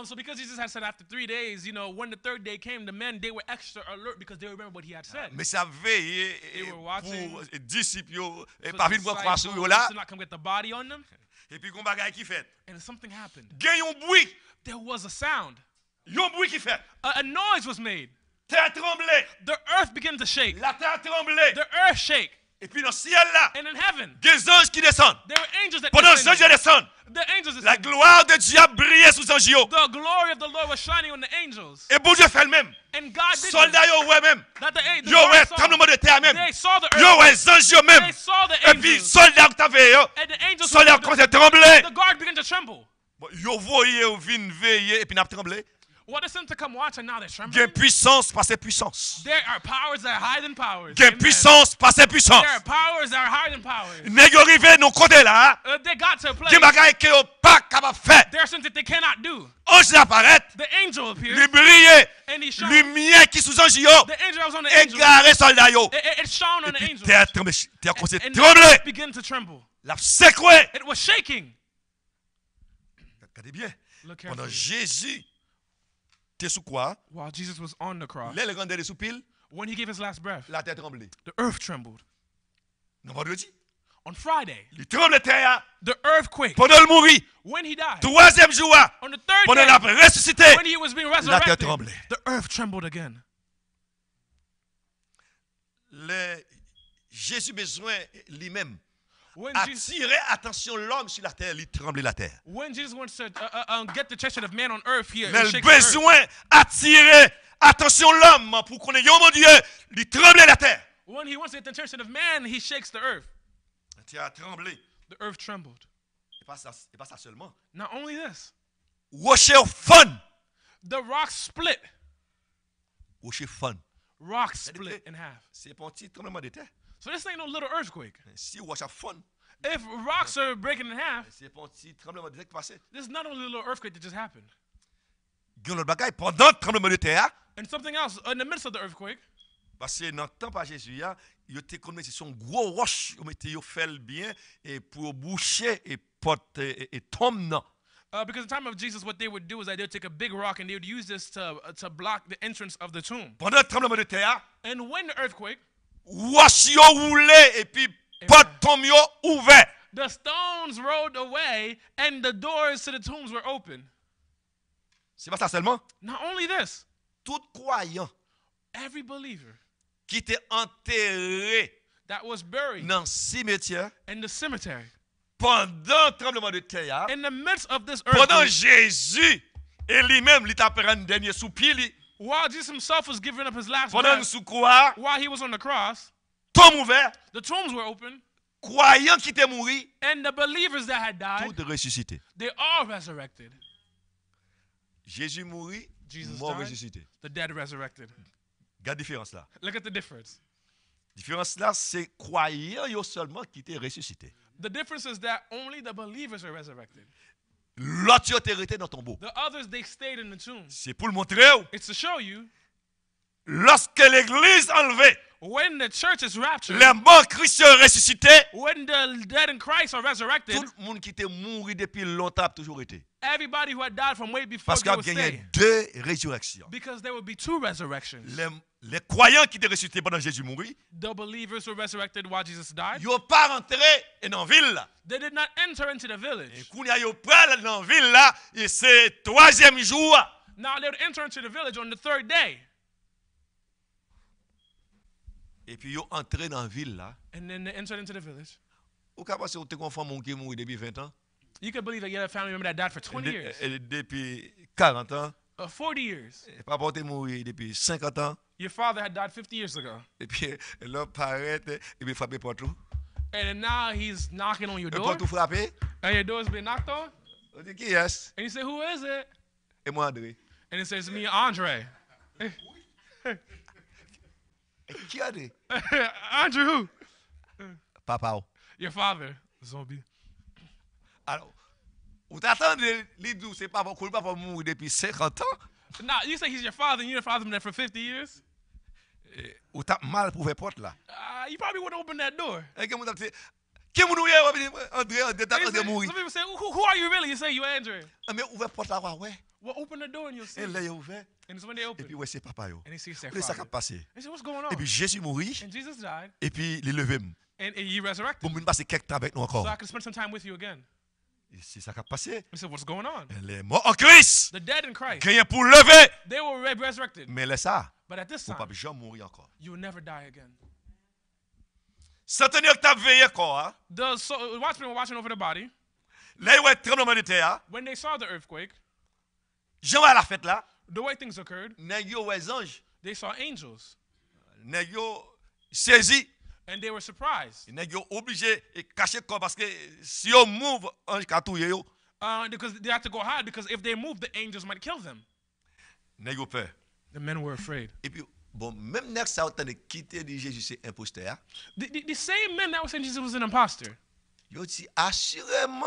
So because Jesus had said after 3 days, you know, when the third day came, the men, they were extra alert because they remember what he had said. Mais ça veille They were watching pour disciples yo et For pas the vinn voir croix sur yo disciples là to not come get the body on them. et puis gon bagay qui fait. And something happened. Gagne un bruit, There was a sound. yon bruit qui fait. A noise was made. Terre tremblée, The earth began to shake. la terre tremblée The earth shake. et puis dans le ciel là, And in heaven, des anges qui descendent. there were angels that Pendant que les anges descended. descendent, The angels la descended. gloire de Dieu a brillé sous les anges yo. The glory of the Lord was shining on the angels. Et bon Dieu fait le même. And God did Soldats this. yo ouais même. That the Yo ouais saw. tremblement de terre même. They saw the Yo earth. ouais les anges yo même. They saw the Et puis angels. soldats qui t'avaient yo, And the angels soldats were- commencent à trembler. the guard began to tremble. Bon, yo voyez ou vinn veiller et puis n'a tremblé. What they sent to come watch and now they're Gain trembling. puissance par ses puissances. There are powers that are higher than powers. Gain Amen. puissance par ses puissances. There are powers that are higher than powers. Nèg yo rivé nou côté là. They got to a place. Qui bagay que yo pas capable faire. There are things that they cannot do. Ange apparaît. The angel appears Lui briller. and he shone. Lumière qui sous ange yo. The angel that was on the angel. Égaré soldat yo. It shone on the Et puis angel. terre tremble. Terre commence à And trembler. it began to tremble. La secoué. It was shaking. Regardez bien. Look Pendant carefully. Jésus t'es sous quoi? While Jesus was on the cross, Là, le grand sous pile, when he gave his last breath, la terre tremblait. the earth trembled. Non, vendredi, On Friday, il tremble terre the earthquake, pendant le mourir. when he died, Troisième jour, on the third pendant la day, ressuscité, when he was being la terre resurrected, tremblait. the earth trembled again. Jésus besoin lui-même When Jesus, attirer attention l'homme sur la terre, il tremblait la terre. when Jesus wants to get the attention of man on earth, he Mais le shakes the earth. besoin attirer attention l'homme pour qu'on ait mon Dieu, il tremblait la terre. When he wants to get the attention of man, he shakes the earth. La terre a tremblé. The earth trembled. Et pas ça seulement. Not only this, Rocher fun. the rocks split. Rocher fun. Rocks split in half. C'est pas un petit tremblement de terre. So this ain't no little earthquake. Si rocher fun, If rocks are breaking in half, c'est pas un petit tremblement de terre qui passait. this is not only a little earthquake that just happened. Il y a un autre bagaille pendant le tremblement de terre. And something else, in the midst of the earthquake, Parce que dans le temps par Jésus, il était comme si son gros roche, il mettait fait bien et pour boucher et porte et tombe non. because in the time of Jesus, what they would do is that they would take a big rock and they would use this to block the entrance of the tomb. Pendant le tremblement de terre, And when the earthquake, roche yo roulé et puis porte tombe yo ouvert. the stones rolled away and the doors to the tombs were open. C'est pas ça seulement. Not only this, Tout croyant every believer qui était enterré that was buried dans le cimetière in the cemetery, pendant le tremblement de terre, in the midst of this pendant earthquake, Jésus et lui-même, il t'a pris un dernier soupir, while Jesus himself was giving up his last pendant une breath, sous-croix, while he was on the cross, tombe ouvert, the tombs were open, croyant qui était mort, and the believers that had died, tout ressuscité. they all resurrected. Jésus mourit, Jesus mort died, ressuscité. the dead resurrected. Regarde la différence là. Look at the difference. La différence là, c'est croyant yo seulement qui était ressuscité. The difference is that only the believers are resurrected. L'autre yo était resté dans ton tombeau. The others, they stayed in the tombs. C'est pour le montrer. It's to show you Lorsque l'église enlevée, when the church is raptured, les morts chrétiens ressuscités, when the dead in Christ are resurrected, tout le monde qui était mort depuis longtemps a toujours été. everybody who had died from way before Parce they qu'il y would a stay. deux résurrections. Because there would be two resurrections. Les croyants qui étaient ressuscités pendant Jésus mourit, The believers were resurrected while Jesus died. ils n'ont pas rentré dans la ville là. They did not enter into the Et village. quand ils sont prêts dans la ville là, et c'est troisième jour. Now they would enter into the village on the third day. Et puis ils sont entrés dans la ville là. And then they entered into the village. Ou qu'à passer au femme qui est mort depuis 20 ans, You could believe that you had a family member that died for 20 years, et depuis 40 ans, 40 years. et papa est mort depuis 50 ans, Your father had died 50 years ago. et puis l'homme paraît et puis frappe partout. And then now he's knocking on your Et door. quand tout frappé, And your door's been knocked on. on dit qui est-ce? And you say, who is it? Et moi André. And it says, me, Andre. Et qui André? Andre who? Papa. Your father. Zombie. Alors, vous t'attendez, l'idou, c'est pas pour papa mourir depuis 50 ans. Now, you say he's your father, and you're the father been there for 50 years? Ou t'as mal pour faire porte là. You probably wouldn't open that door. Et que vous avez dit, qui est André, They André say- mourir. some people say, who are you really? You say, you're Andre. Mais ouvert porte là, ouais. Well, open the door and you'll see. Et là, il est ouvert. And it's when they Et open. puis, ouais, c'est papa. Yo. And he sees their Et ça qui a father. passé. They say, what's going on? Et puis, Jésus mourit. And Jesus died, Et puis, il est levé. and he resurrected. Pour nous passer quelques temps avec nous So encore. I can spend some time with you again. Et c'est ça qui a passé. He said, what's going on? Les morts en Christ. The dead in Christ, Gagnent pour lever. they were resurrected. Mais laisse ça. But at this Pour time, pas jamais mourir encore. you will never die again. Sans tenir que tu as veillé encore. The watchmen were watching over the body. Là, il y a un tremblement de terre. When they saw the earthquake, Jean à la fête là. the way things occurred, Nèg yo ouais ange. they saw angels. Nèg yo saisi. And they were surprised Nèg yo obligé et cacher corps parce que si on move ange ka touyer yo. because they had to go hide because if they moved, the angels might kill them. Nèg yo peur. The men were afraid. Et puis bon, même nèg ça autant de quitter dit Jésus c'est imposteur. The same men that were saying Jesus was an imposter. Yo dit assurément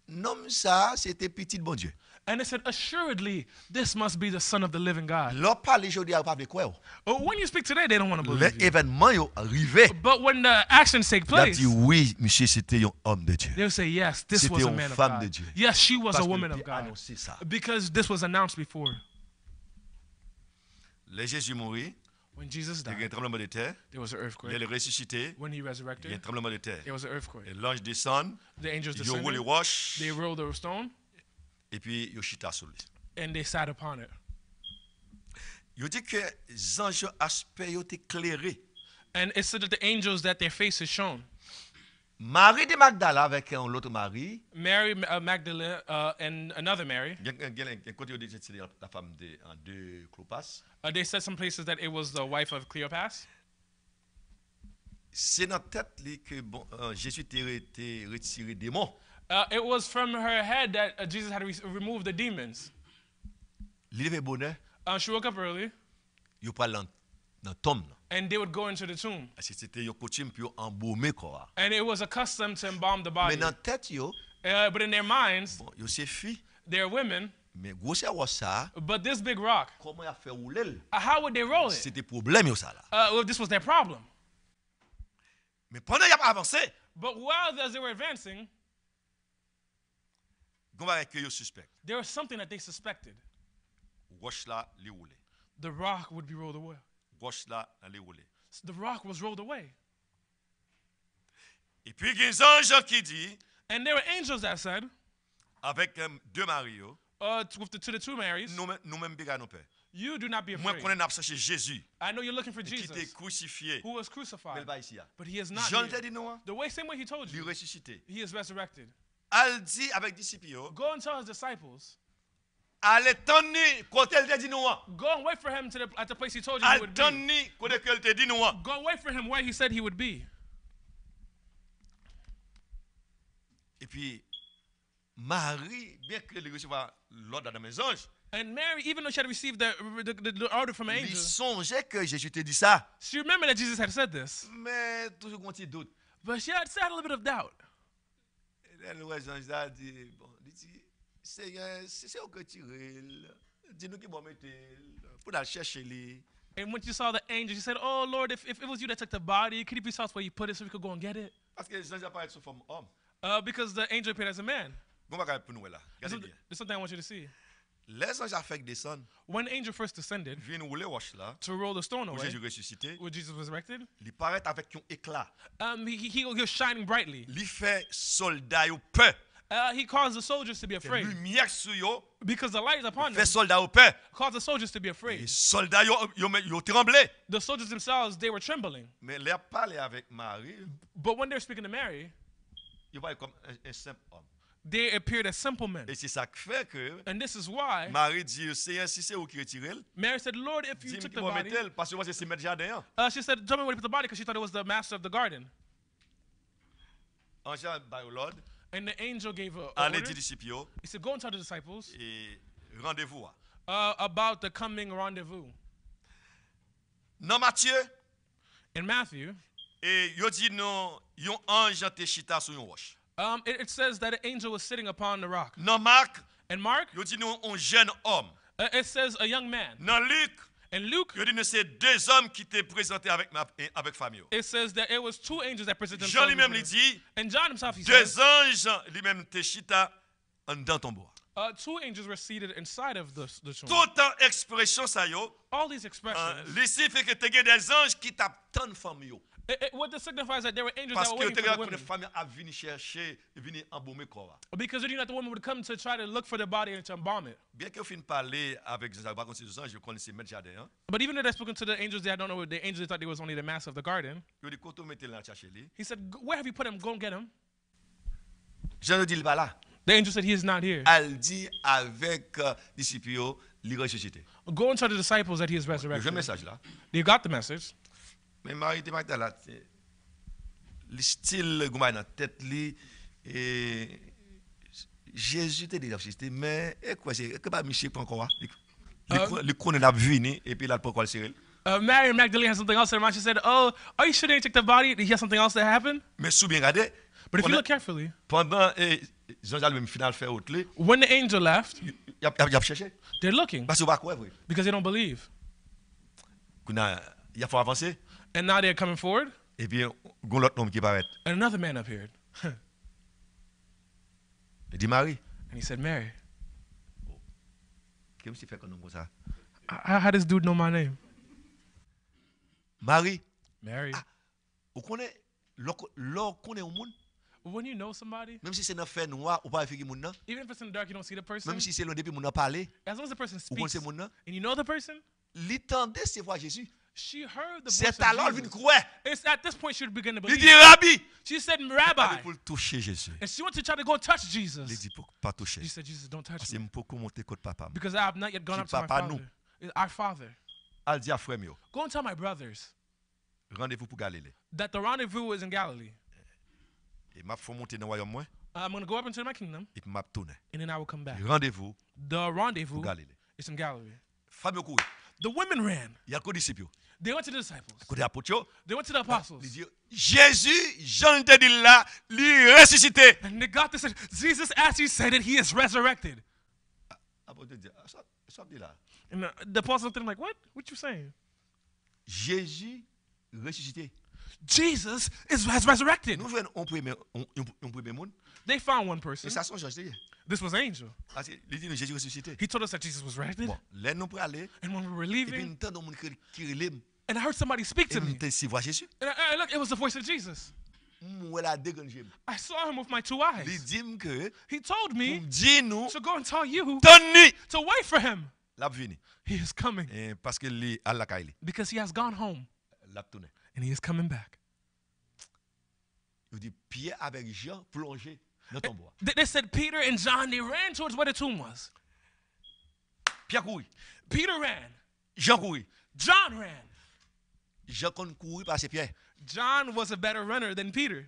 nom ça c'était petit bon Dieu. And they said, assuredly, this must be the Son of the living God. L'on parle aujourd'hui à pas quoi. When you speak today, they don't want to Les believe you. événements yo arrivé. But when the actions take Il a place, dit oui, monsieur c'était un homme de Dieu. they'll say, yes, this C'était was a une man of femme de God. Dieu. Yes, she was Parce a que woman il of God. annoncé ça. Because this was announced before. Les Jésus mourit, When Jesus il y a eu un died, tremblement de terre, there was an il earthquake. est ressuscité, When he il y a un resurrected, tremblement de terre. there was an earthquake. Et l'ange descend, The angels il roule les descended, roches, they rolled the stone, et puis il chita sur lui. and they sat upon it. Il dit que les anges aspect ont éclairé. And it said that the angels, that their face is shown. Marie de Magdala avec l'autre Marie, Mary Magdalene and another Mary. côté où c'est la femme de Clopas, They said some places that it was the wife of Cleopas. c'est dans tête li que bon, Jésus était retiré des démons. It was from her head that Jesus had removed the demons. Il avait bonheur, She woke up early, il parle dans tombe. and they would go into the tomb. C'était une coutume pour embaumer quoi. And it was a custom to embalm the Mais body. dans tête yo, But in their minds, bon, yo c'est fille, they're women. mais gros c'est ça, But this big rock, comment il a fait rouler? how would they roll it? C'était problème yo ça là. Well, this was their problem. Mais pendant qu'il a avancé, But while as they were advancing, on va que yo suspect. there was something that they suspected. Roche là li rouler. The rock would be rolled away. Roche là li rouler. The rock was rolled away. Et puis il y a un ange qui dit And there were angels that said, avec deux Mario, to the two Marys, nous même biga nos pères. you do not be Moi afraid. connais n'a cherché Jésus I know you're looking for qui était Jesus, crucifié. who was Mais crucified, il va ici. but he is not Jean here. t'a dit non, The same way he told il you, ressuscité. he is resurrected. Al dit avec disciples, Go and tell his disciples. allez tonni côté il t'a dit non. Go and wait for him at the place he told you he Al would be. tonni côté il t'a dit non. Go and wait for him where he said he would be. Et puis Marie, bien qu'elle recevait l'ordre de mes anges, And Mary, even though she had received the order from an il angel, songeait que Jésus te dit ça. she remembered that Jesus had said this. Mais toujours un petit doute. But she had a little bit of doubt. Et le ange a dit, bon, dit, Seigneur, c'est au que tu dis-nous qui bon mettre pour aller chercher les. And when she saw the angel, she said, "Oh Lord, if it was you that took the body, could you please tell us where you put it so we could go and get it?" Parce que les anges apparaissent sous forme homme. Because the angel appeared as a man. Bon bagage pour nous là. There's Regardez bien. something I want you to see. Les anges affectent descendent, When the angel first descended viennent rouler roche là, to roll the stone où away, Jésus ressuscité, where Jesus was resurrected, il paraît avec un éclat. he was shining brightly. Il fait soldat au peur. He caused the soldiers to be Fait afraid lumière sur yo, because the light upon them fait soldat au peur. caused the soldiers to be Et afraid. soldats yo tremblé. The soldiers themselves, they were trembling. Mais les parler avec Marie, But when they were speaking to Mary, il va comme un simple homme. they appeared as simple men. Et c'est ça qui fait que And this is why Marie dit, Seigneur, si c'est vous qui retirez, Mary said, Lord, if you dis-moi took qui the va body, mettre, parce que moi c'est mettre jardin. she said, tell me where to put the body because she thought it was the master of the garden. Ange by Lord, And the angel gave a allez order. dire disciples He said, go and tell the disciples et rendez-vous. about the coming rendezvous. Dans Matthieu, In Matthew, et yo dit non, yon ange te chita sur yon roche. it says that an angel was sitting upon the rock. Dans Marc, In Mark, yo dit non, un jeune homme. it says a young man. Dans Luc, In Luke, yo dit non, c'est deux hommes qui étaient présentés avec famille. it says that it was two angels that presented Jean themselves. lui-même before lui him. dit, And John himself, he deux says, anges lui-même te chita en dans ton bois. two angels were seated inside of the tomb. Tout en expression ça yo, All these expressions, ici fait que tu as des anges qui t'attendent famille. what this signifies that there were angels Parce that were que waiting tu for the as une women. famille à venir chercher, venir embaumer corps. Because you know that the woman would come to try to look for the body and to embalm it. Bien que je finis parler avec des anges, je connaissais Maître Jardin. Hein? But even though they've spoken to the angels, they don't know what the angels they thought they was only the master of the garden. Je dis, quand tu mets là chercher lui, He said, where have you put him? Go and get him. Jean dit il va là. The angel said, he is not here. Elle dit avec disciples, il ressuscité. Go and tell the disciples that he is J'ai un resurrected. message là. They got the message. Mais Marie de Magdala, le style dans la tête li et Jésus te dit ressuscité, mais et quoi c'est que pas Michel pas encore. Les connaît la vini et puis là pour quoi le Cyril. Mary Magdalene has something else in her mind. She said, "Oh, are you sure they didn't take the body? Did he have something else that happened?" Mais sous bien regardé. But if you look carefully, Pendant Jean-Jacques même final fait autre lui, when the angel left, il a cherché they're looking parce que pas quoi vrai. because they don't believe. Il a faut avancer And now they're coming forward, et puis gon l'autre homme qui paraît. and another man appeared. Il dit Marie, And he said, "Mary, qu'est-ce que fait comme ça? how does dude know my name?" Marie, Mary. vous connaissez l'or connaît au monde When you know somebody, même si c'est dans fait noir ou pas faire monde nan, even if it's in the dark, you don't see the person. même si c'est loin depuis monde parler, As long as the person vous connaissez speaks, monde nan, and you know the person, l'entendait c'est voir Jésus. she heard the voice C'est alors of vient Jesus. croire. It's at this point she would begin to Il believe. dit Rabbi, She said, il "Rabbi," pour toucher Jésus. and she wanted to try to go touch Il Jesus. dit pour pas toucher. She said, "Jesus, don't touch Parce me, que pour monter côté papa. because I have not yet gone Dis up to my papa, father." nous. Our father. Al dit à frère mio, Go and tell my brothers rendez-vous pour Galilée. that the rendezvous is in Galilee. Et m'a faut monter dans le royaume moi I'm going to go up into my kingdom, et puis m'a tourner. and then I will come back. Rendez-vous The rendezvous pour Galilée. is in Galilee. Femme couru. The women ran. Il y a que disciples. They went to the disciples. Côté apôtre, They went to the apostles. il dit Jésus, Jean te dit là, lui ressuscité. And they got this. Jesus, as he said it, he is resurrected. Apôtre dit ça dit là. And the apostles looked at him like, what? What you saying? Jésus ressuscité. Jesus has resurrected. Nous venons on premier monde They found one person. et ça sont Jésus. This was Angel. Parce que il dit Jésus ressuscité. He told us that Jesus was resurrected. Bon, là nous pour aller And when we were et puis leaving, nous entendons monde qui relève and I heard somebody speak et to me. nous si voir Jésus. And look, it was the voice of Jesus. Moi la déganger. I saw him with my two Il eyes. dit que He told me dit nous to go and tell you Tony to wait for him. l'a venu He is coming parce que lui à la caille because he has gone home l'a tourné. and he is coming back. Il dit Pierre avec Jean plongé dans ton bois. They said Peter and John, they ran towards where the tomb was. Pierre couru, Peter ran. Jean couru. John ran. Jean kon couru parce que Pierre. John was a better runner than Peter.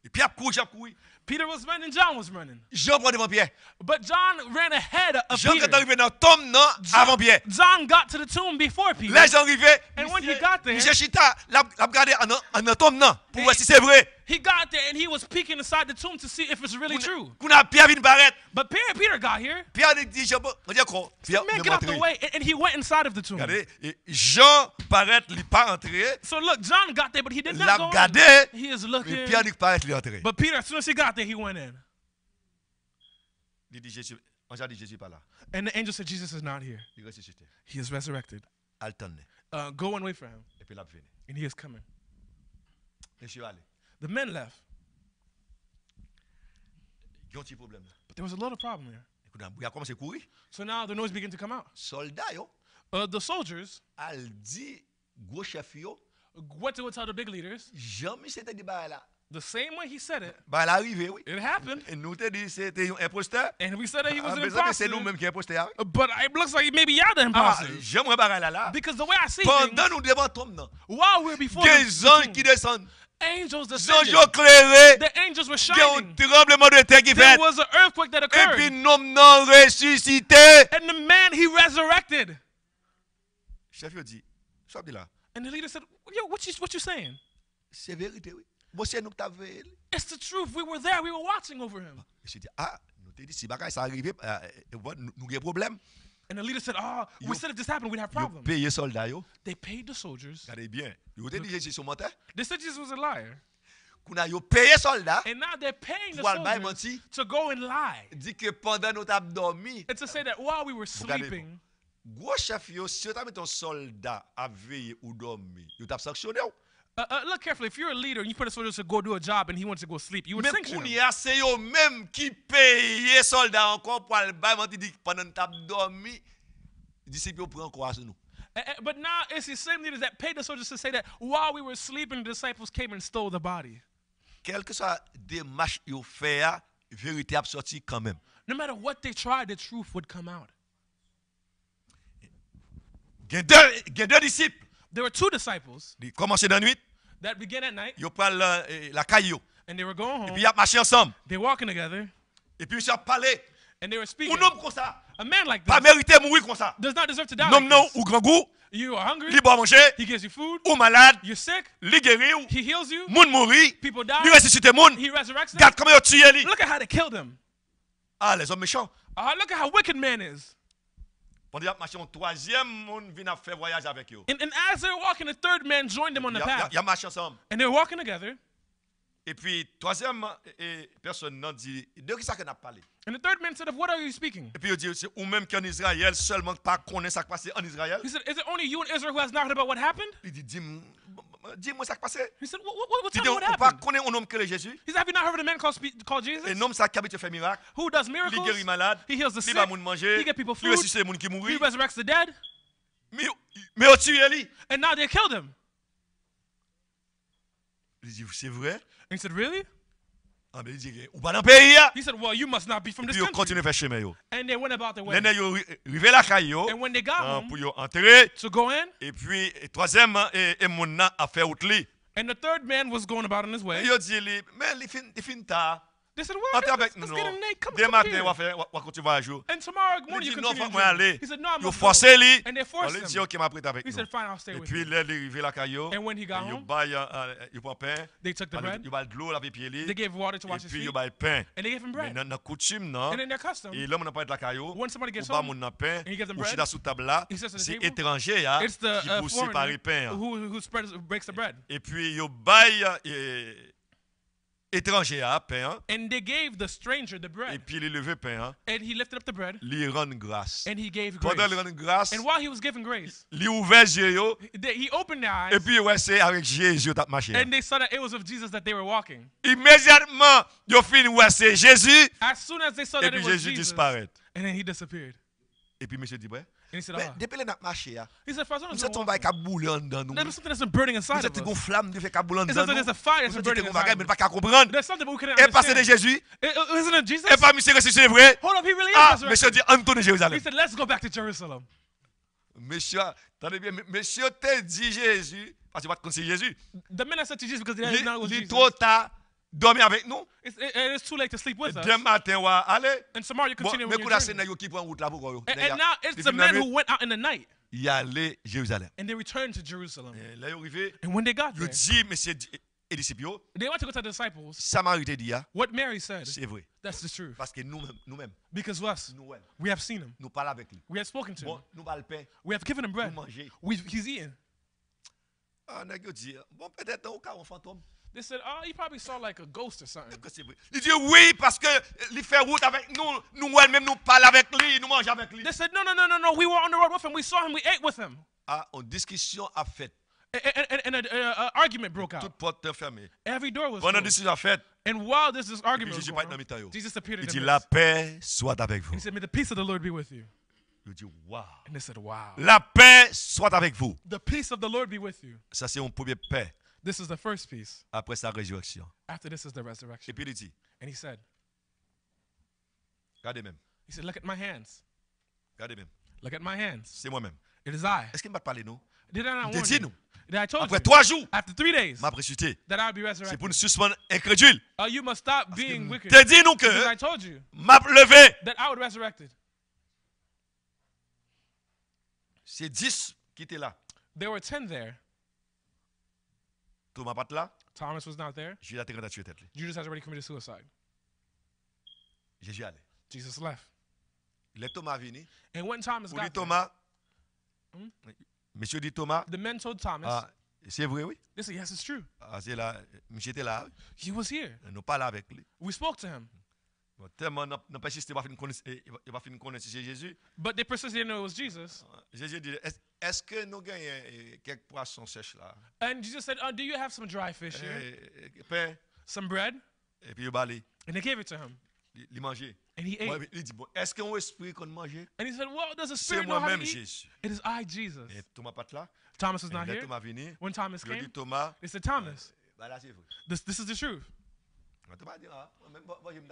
Et Pierre couru, Jean couru. Peter was running, John was running. Jean prend devant Pierre. But John ran ahead of Jean Peter. est arrivé dans tombe non avant Pierre. John got to the tomb before Peter. Là ils sont arrivés. And when he got there, Monsieur Chita l'a regardé en tombe non pour voir si c'est vrai. he got there and he was peeking inside the tomb to see if it's really true. Qu'on a Pierre vient paraître. But Peter got here. Pierre dit Jean on dit quoi? Pierre Man, get out the way. And he went inside of the tomb. Regardez, Jean paraît il pas entré. So look, John got there, but he did not L'a go in. regardé. He is Mais looking. Pierre dit paraît il entré. But Peter, as soon as he got there, he went in. Il dit Jésus, on a dit Jésus pas là. And the angel said, Jesus is not here. Il ressuscité. He is resurrected. Alterne. Go and wait for him. Et puis l'a venu. And he is coming. Monsieur allez. The men left. Il y a un petit problème. But there was a little problem here. Écoute, il a commencé à courir. So now the noise began to come out. Soldat yo, The soldiers al dit gros chef yo, went to go tell the big leaders. Jean-Michel te dit bah là. The same way he said it, Bah l'arrivée oui. it happened. Et nous te dit c'était un imposteur. And we said that he was an besoin que c'est imposter. nous-mêmes qui imposteur. But it looks like maybe you're the imposter. J'aimerais bah là. Because the way I see things, Pendant nous devant tombe non. while we're before Des the anges tomb, qui descendent. angels Des descended. anges éclairés. The angels were Il y a un shining. tremblement de terre qui There fait. was an earthquake that Et puis occurred. nous non ressuscité. And the man, he resurrected. Chef yo dit, ça dit là. And the leader said, yo, what you saying? C'est vérité oui. Moi c'est nous qui t'avons. It's the truth. We were there. We were watching over him. Je dis nous te dit si bagay ça arrivé nous avons problème. And the leader said, we said if this happened, we'd have Yo problems. payer soldat yo. They paid the soldiers. Regardez bien. Yo te dit Jésus son menteur. They said Jesus was a liar. Qu'on a yo payé soldat. And now they're paying the Pour aller soldiers mentir. to go and lie. Dit que pendant nous t'avons dormi. And to say that while we were Regardez, sleeping, gros chef yo si tu as mis ton soldat à veiller ou dormir, yo t'a sanctionné. look carefully. If you're a leader and you put a soldier to go do a job and he wants to go sleep, you would Même sanction qu'on him. y a c'est yo même qui paye soldat encore pour aller bailler mentir dit pendant nous t'avons dormi. Disciples prend encore sur nous. But now it's the same leaders that paid the soldiers to say that while we were sleeping, the disciples came and stole the body. Quel que soit démarche yo fait, vérité a sorti quand même. No matter what they tried, the truth would come out. Il y a deux disciples. There were two disciples Ils commencent dans la nuit, that began at night, ils prennent la caillou. and they were going Et home. puis ils marchent ensemble. They're walking together, Et puis ils sont parlé. And they were Un speaking. homme comme ça, A man like pas this mérité mourir comme ça. does not deserve to die Non, like non, this. ou grand goût, You are hungry. li bon manger, He gives you food. ou malade, You're sick. li guéri ou, He heals you. moun mouri, People li die. ressuscite moun. He resurrects them. Regarde comment ils tué li. Look at how they killed him. Ah, les hommes méchants. Look at how wicked man is. Pendant qu'il y a marché, un troisième monde vient faire voyage avec eux. And as they were walking, the third man joined them on the path. Il y a marché ensemble. And they were walking together. Et puis, troisième personne n'a dit, de qui ça qu'on a parlé? And the third man said, "Of what are you speaking?" Et puis, il dit, c'est ou même qu'en Israël, seulement pas connaît ça qui passe en Israël. He said, "Is it only you in Israel who has not heard about what happened?" Il dit, dis-moi ça qui passe. He said, Il "Tell dit, me what on pas happened?" connaît un homme que Jésus. He said, "Have you not heard of a man called Et Jesus, l'homme ça qui habite faire miracle. who does Il miracles? guérit malade. He heals the Il sick. va moun manger. He get people Il food. ressuscite les gens qui He mourent. resurrects the dead." Mais on tue lui. And now they killed him. Il dit, c'est vrai? And he said, "Really?" Ah, mais il dit, ou pas dans le pays. He said, "Well, you must not be from this Puis ils country." continuent à faire chemin. And they went about their way. Les nègres arrivent la caille And when they got home pour y entrer. to go in, Et puis, troisième, et mon nom a fait out li. and the third man was going about on his way, Il dit, mais il fin tard. they said, Entre "Well, avec let's nous. get in late. Come Dès come matin, here." on va continuer à jouer. And tomorrow Il morning you dit, non, continue. faut your moi journey." aller. He said, "No, I'm Il not forcé lui. And they On forced lui dit, him. ok, m'a prêté avec He nous. said, "Fine, I'll stay Et with puis, you." il est arrivé la caillou. And when he got Il home, prend pain. they took the bread. Il va de l'eau, laver pied lui. They gave water to Et wash his puis, feet. il va pain. And they gave him Mais bread. dans la coutume, non. And in their custom, Et l'homme n'a pas de la caillou. when somebody Ou gets pas home, mon n'a pain. and he gives them Ou bread, si là sous table là. he sits at the C'est table. étranger, it's the qui vous séparer foreigner pain. who breaks the bread. Et puis, il baille étranger à pain. And they gave the stranger the Et bread. puis, il levé pain. And he lifted up the bread, Il rend grâce. and he gave Pendant grace. il rend grâce, And while he was giving grace, il ouvert les yeux. he opened their Et eyes, puis, ouais, c'est avec Jésus qui a marché. and they saw that it was of Jesus that they were walking. Immédiatement, il a fini, ouais, c'est Jésus. As soon as they saw Et that puis, it was Jésus Jesus, disparaît. and then he disappeared. Et puis, monsieur dit, ouais. And he said, Mais "Ah." depuis qu'il a marché, He said, "For as long as nous we're sommes walking, tombés à boule en dedans nous. there's something that's been burning inside Nous of sommes une us. flamme qui fait boule en It's dedans as though nous. there's a fire Nous that's been sommes burning des bagages, mais inside pas of qu'à comprendre. There's something we couldn't Et passer de understand. Jésus. Isn't it Jesus? Et pas monsieur ressuscité vrai. Hold up, he really Ah, is monsieur resurrected. dit, Antoine de Jérusalem. He said, "Let's go back to Jerusalem." Monsieur, attendez bien, monsieur te dit Jésus, parce que tu vas te connaître Jésus. The men said to Jesus because they didn't know it was Il est Jesus. trop tard, dormir avec nous. It's too late to sleep with us. Demain matin, on va aller. And tomorrow you Bon, continue mais with pour your la journey. scène qui prend route là pour quoi? And now it's the men who went out in the night Il allait Jérusalem. and they returned to Jerusalem. Et là, il est arrivé, And when they got il there, dit, monsieur et disciples, they went to go to the disciples. Samarité dit, What Mary said, c'est vrai. that's the truth. Parce que nous-mêmes, Because us, nous, we have seen him. nous parlons avec lui. We have spoken to him. Bon, nous parlons pain, We have given him nous bread. manger. He's eaten. Ah, on a dit, bon, peut-être au cas où un fantôme. They said, "Oh, he probably saw like a ghost or something." Que c'est vrai. Il dit oui, parce que il fait route avec nous, nous-mêmes, nous parlons avec lui, nous mangeons avec lui. They said, No. We were on the road with him. We saw him. We ate with him." Ah, une discussion a fait. And an argument broke Toute out. porte fermée. Every door was Pendant la closed. discussion a fait, And while this argument was Jésus going parle dans on, le milieu. Jesus appeared Il in dit the la midst. paix soit avec vous. He said, "May the peace of the Lord be with you." Il dit waouh. And they said, "Wow. La paix soit avec vous. The peace of the Lord be with you." Ça c'est un premier paix This is the first peace. après sa résurrection. After this is the Et resurrection. puis il dit, And he said, regardez même, "Look at my hands. regardez même. Look at my hands. C'est moi-même. It is I." Est-ce qu'il m'a parlé nous? Did I not Il te warn dit you? nous. Did I told Après you? 3 jours, After 3 days m'a ressuscité. that I would be C'est resurrected. pour nous suspendre incrédule. You must stop being wicked. Te dit nous Because que I told you m'a levé. that I would resurrected. C'est 10 qui étaient là. There were 10 there. Thomas pas là. Thomas was not there. Jésus a été tué tête. Judas has already committed suicide. Jésus allait. Jesus left. Les Thomas venu. And when Thomas Pour lui got there, Thomas. Monsieur dit Thomas. the men told Thomas, Ah, c'est vrai oui. they said, "Yes, it's true. Ah, c'est là. Monsieur était là. He was here. Nous parlons avec lui. We spoke to him." Bon, tellement n'a pas insisté, il va finir connaître c'est Jésus. But they persisted in knowing it was Jesus. Jésus dit, est-ce que nous gagnons quelques poissons sèches là? And Jesus said, "Do you have some dry fish here? Pain. Some bread?" Et puis il balé. And they gave it to him. Il mangeait. And he ate. Il dit, bon, est-ce qu'on esprit qu'on mangeait? And he said, "Well, does the C'est Spirit know how to moi-même eat?" Jésus. It is I, Jesus. Et Thomas pas là. Thomas was not Et here. Thomas venu. When Thomas Il dit came, Thomas. they said, "Thomas, Bah là c'est vrai. this is the truth." Thomas dit, même pas je me dis.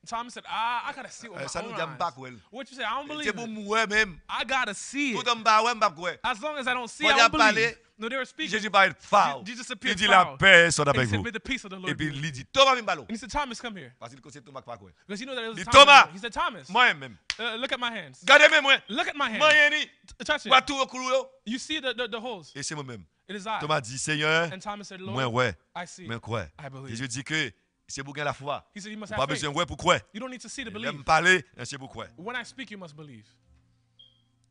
Thomas said, I gotta see it with Ça my nous own dit eyes. pas quoi. What you say? I don't believe C'est pour it. moi même. I gotta see Tout it. en bas ouais pas quoi. As long as I don't see it, Quand I il a don't believe. parlé, No, they were speaking. Jésus parle fort. Jesus Il appeared dit la foul. paix soit And he avec said, vous. may the peace of the Et Lord puis be with you. il dit Thomas même ballon. And he said, Thomas, come here. Parce que c'est Thomas pas quoi. Because you know that it was Dit, Thomas. Thomas. He said, Thomas, Moi-même. look at my hands. Regardez même moi. Look at my hands. Moi ni. Touch it. Moi tout au clou yo. You see the holes. Et c'est moi-même. It is I. Thomas dit Seigneur, And Thomas said, moi Lord, ouais, I see. moi quoi. I believe. Jésus dit que c'est pour gagner la foi. He said, you must Pas have faith. besoin ouais pour quoi. You don't need to see to Il believe. aime parler, c'est pour quoi. When I speak, you must believe.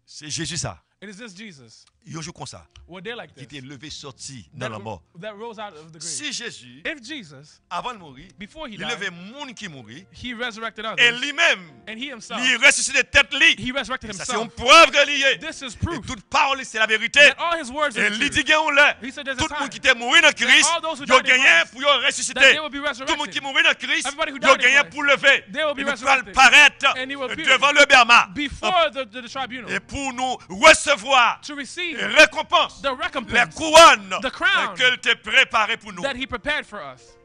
C'est Jésus ça. It is this Jesus. Il joue comme ça. Well, they're like Qui this. était levé sorti dans la mort. That rose out of the grave. Si Jésus, If Jesus, avant de mourir, before he il died, levait monde qui mourit he resurrected others. et lui-même, And he himself, il ressuscitait tête lui. he resurrected Ça c'est une himself. preuve que lié. This is Et proof toute parole c'est la vérité. that all his words Et are il true. dit qu'on l'a. He said there's a Tout le monde time qui était mort dans Christ, all those who il a died in gagné Christ, pour that ressusciter. they will be Tout le monde qui resurrected. mourit dans Christ, Everybody who il a died in gagné Christ, pour lever. they will be Et nous resurrected. paraître And he will appear devant le Berma. before the tribunal Et pour nous recevoir to receive récompense, the les recompense couronnes the crown qu'elle t'a préparées pour nous. that he prepared for us.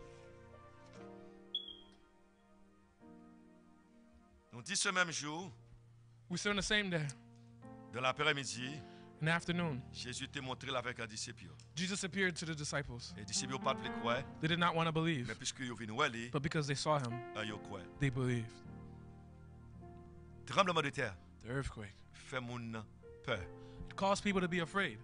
Nous dit ce même jour, We said on the same day, de l'après-midi, in the afternoon, Jésus t'a montré avec un disciple. Jesus appeared to the disciples. Les disciples n'ont pas voulu croire, They did not want to believe, mais puisqu'ils ont vu nous aller, but because they saw him, ils ont cru. they believed. Tremblement de terre The earthquake. fait mon peur. It caused people to be afraid.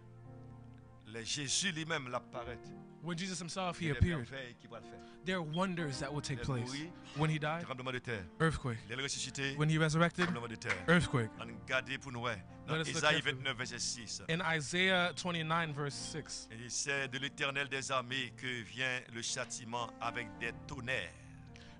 Les Jésus lui-même l'apparaît. When Jesus himself, he Il y a des appeared, merveilles qui vont le faire. there are wonders that will take Il est place. mort, When he died, tremblement de terre. earthquake. Il est ressuscité, When he resurrected, tremblement de terre. earthquake. On regarde pour nous. Dans Let us look Isaïe carefully. 29, verset 6. In Isaiah 29, verse 6, Et c'est de l'Éternel des armées que vient le châtiment avec des tonnerres.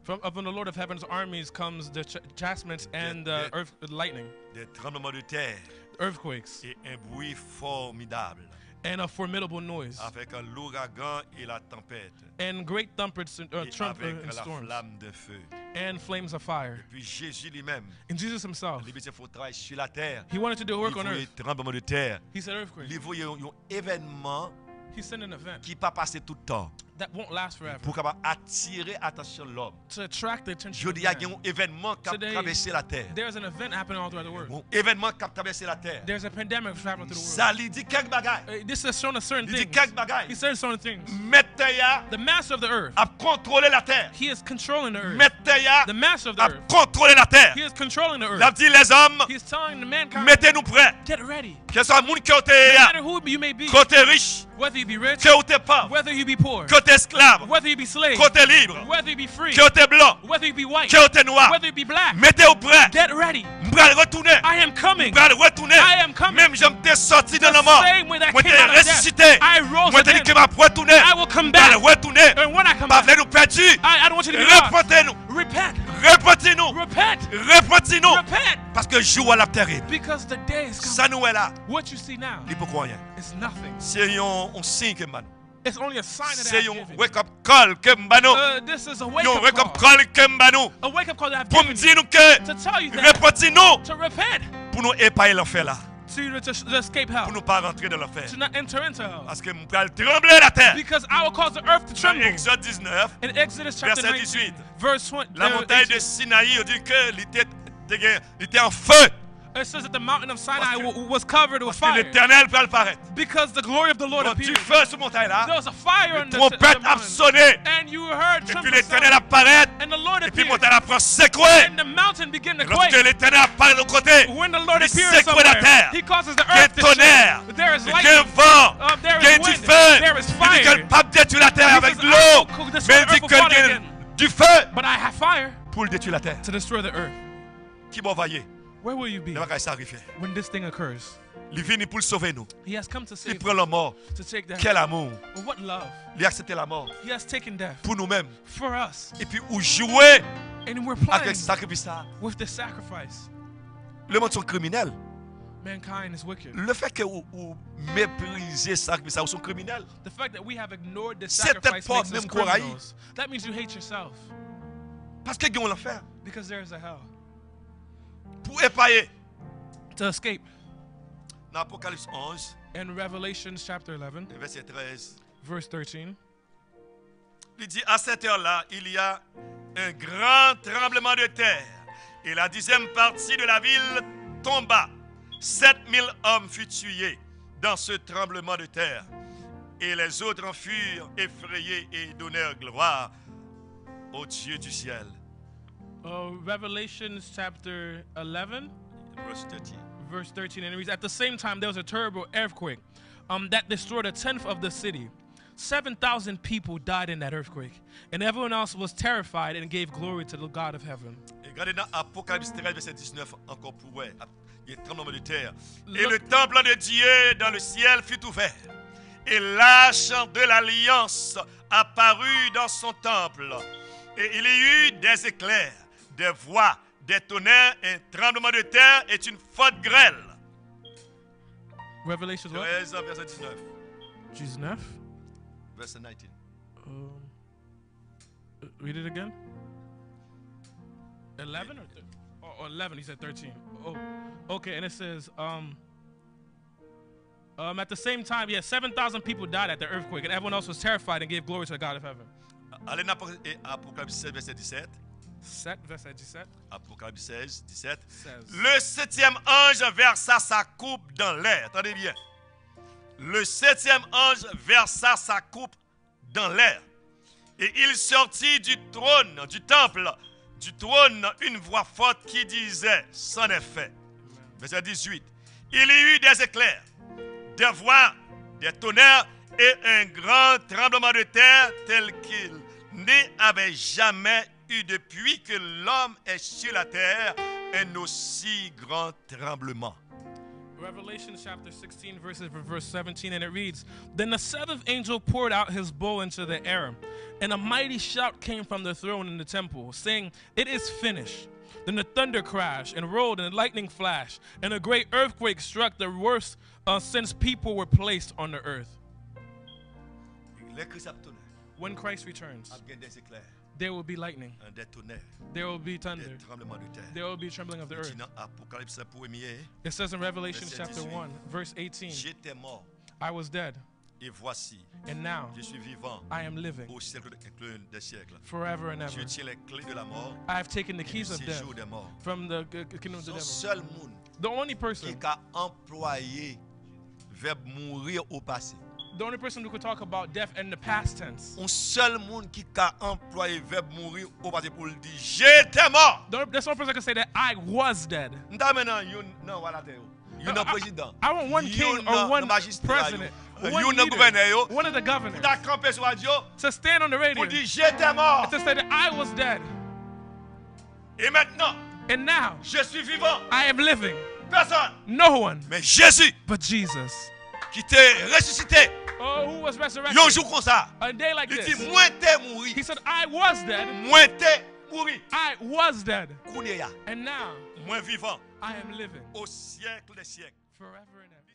from the Lord of heaven's armies comes the chastisement and Yeah, earth lightning, Des tremblements de terre earthquakes, et un bruit formidable and a formidable noise, avec l'ouragan et la tempête and great trumpets, et trumpets avec and la storms, flamme de feu. and flames of fire. Puis Jésus lui-même, And Jesus himself, il faisait un travail sur la terre. he wanted to do Il work on voyait earth. tremblement de terre. He said earthquake. Il voyait un événement He sent an event qui pas passé tout le temps that won't last forever pour capable attirer attention de l'homme. to attract the attention Je of dis, il y a man. un événement qui a Today, traversé la terre. There's an event happening all throughout the world. Un événement qui a traversé la terre. There's a pandemic happening through the world. Ça lui dit quelques bagailles. This has shown us certain Il dit things. quelques He bagailles. said certain things. Mettez-ya The master of the earth, à contrôler la terre. he is controlling the earth. Mettez-ya The master of the à earth, contrôler la terre. he is controlling the Il a earth. dit les hommes, He is telling the mankind, mettez-nous prêts. get ready. Que ce soit le monde qui est No matter who you may be, côté riche, whether you be rich, que vous êtes pauvre, whether you be poor, côté esclave, whether you be slave, côté libre, whether you be free, que vous êtes blanc, whether you be white, que vous êtes noir. whether you be black, Mettez-vous prêts. get ready. Je vais retourner. I am coming. Je vais retourner. I am coming. Même je m'étais sorti de la The mort. same way that Moi, came t'ai out of death, ressuscité. I rose Moi, t'ai dit again. que je vais retourner. I will come Je back. vais retourner. And when I come Pas back, nous perdu. I don't want you to be lost. Repentez-nous. Repent. Repentez-nous. Repent. Repentez-nous. Repent. Parce que jour à la terrible. Because the day is coming. Ça nous est là. What you see now Il peut croire rien. is nothing. C'est un signe que nous. It's only a sign that C'est I've un given. wake-up call que nous. This is a Un wake-up wake-up call. call que nous. A wake-up call that I've Pour me given dire you. que To tell you that. repentez-nous. To repent. Pour nous épargner l'enfer là. To escape hell. Pour nous pas rentrer dans l'enfer. To not enter into hell. Parce que nous allons trembler la terre. Because I will cause the earth to Dans tremble. Exode 19, In Exodus chapter verset 19, 18. verse 20, La montagne 18, de Sinaï, on dit que il était en feu. it says that the mountain of Sinai Parce que- was covered with Parce que fire. l'Éternel peut le paraître. Because the glory of the Lord Donc du appeared. feu sur montagne là. There was a fire on the Trompette a mountain. sonné. And you heard Et puis trumpet l'Éternel sound. apparaît. And the Lord Et puis appeared. montagne apprend secouer. And the mountain began to Lorsque quake. l'Éternel apparaît de l'autre côté, When the Lord il appears secoue la somewhere, terre. he causes the Il y a earth to tonnerre. shake. There is Il y a lightning. vent. There Il y a is du wind. feu. There is Il dit fire. qu'elle pas détruire la terre avec de Because I l'eau. will destroy Mais il the dit earth with qu'il water y a again. du feu But I have fire pour détruire la terre. to destroy the earth. Qui m'a envoyé? Where will you be Il va s'arriver. when this thing occurs? Il vient pour le sauver nous. He has come to Il save prend la mort. us, to take death. Quel amour. But what love? Il a accepté la mort He has taken death pour nous-mêmes. for us. Et puis, où jouer And we're playing avec ce sacrifice-là. with the sacrifice. Le monde sont criminels. Mankind is wicked. Le fait que vous méprisez ce sacrifice, vous sont criminels. The fact that we have ignored this C'est peut-être sacrifice pas makes us même qu'on haït. criminals. That means you hate yourself Parce qu'ils ont l'enfer. because there is a hell. Pour épailler. To escape. Dans Apocalypse 11, In Revelation chapter 11, verset 13, verse 13, il dit à cette heure-là, il y a un grand tremblement de terre, et la 10e partie de la ville tomba. 7000 hommes furent tués dans ce tremblement de terre, et les autres en furent effrayés et donnèrent gloire au Dieu du ciel. Revelation chapter 11, Verse 13. verse 13, and it reads, at the same time there was a terrible earthquake that destroyed a tenth of the city. 7,000 people died in that earthquake, and everyone else was terrified and gave glory to the God of heaven. Et regardez dans Apocalypse 13, verset 19, encore pour voir, il y a un tremblement de terre. Et le temple de Dieu dans le ciel fut ouvert, et l'arche de l'alliance apparut dans son temple. Et il y eut des éclairs, des voix, des tonnerres, un tremblement de terre et une forte grêle. Revelation what? 13, verset 19. 19. Verset 19. Read it again. 11 or 11? He said 13. Oh, okay. And it says, at the same time, 7,000 people died at the earthquake, and everyone else was terrified and gave glory to the God of heaven. Allez dans Apocalypse 16, verset 17. 7, verset 17. Apocalypse 16, 17. Says, Le 7e ange versa sa coupe dans l'air. Attendez bien. Le 7e ange versa sa coupe dans l'air. Et il sortit du trône, du temple, du trône, une voix forte qui disait, c'en est fait. Verset 18. Il y eut des éclairs, des voix, des tonnerres et un grand tremblement de terre tel qu'il n'y avait jamais eu depuis que l'homme est sur la terre un aussi grand tremblement. Revelation chapter 16, verse 17, and it reads, then the seventh angel poured out his bowl into the air, and a mighty shout came from the throne in the temple, saying, it is finished. Then the thunder crashed and rolled, and the lightning flashed, and a great earthquake struck, the worst since people were placed on the earth. When Christ returns, there will be lightning, there will be thunder, there will be trembling of the earth. It says in Revelation chapter 1, verse 18, I was dead, et voici, and now je suis vivant I am living au siècle des siècles. forever and ever. Je tiens les clés de la mort I have taken the et du keys of death séjour des morts. from the kingdom of the Son devil. seul monde The only person, qui a employé verbe mourir au passé. the only person who could talk about death in the past tense. Un seul monde qui a employé verbe mourir au passé pour le dire j'étais mort. There's one person that can say that I was dead. M'ta maintenant non voilà t'es you non président. I want one king or one president, one you non leader, gouverneur one of the governors, pour camper sur radio to stand on the radio pour dire j'étais mort. to say that I was dead. Et maintenant And now je suis vivant. I am living. Personne. No one Mais Jésus but Jesus. qui t'est ressuscité. Oh, who was resurrected? Un jour comme ça. A day like Il dit this. moins t'es mouru. He said, I was dead. Moins t'es mouru. I was dead. Kounéa. And now Moins vivant I am living au siècle des siècles. forever and ever.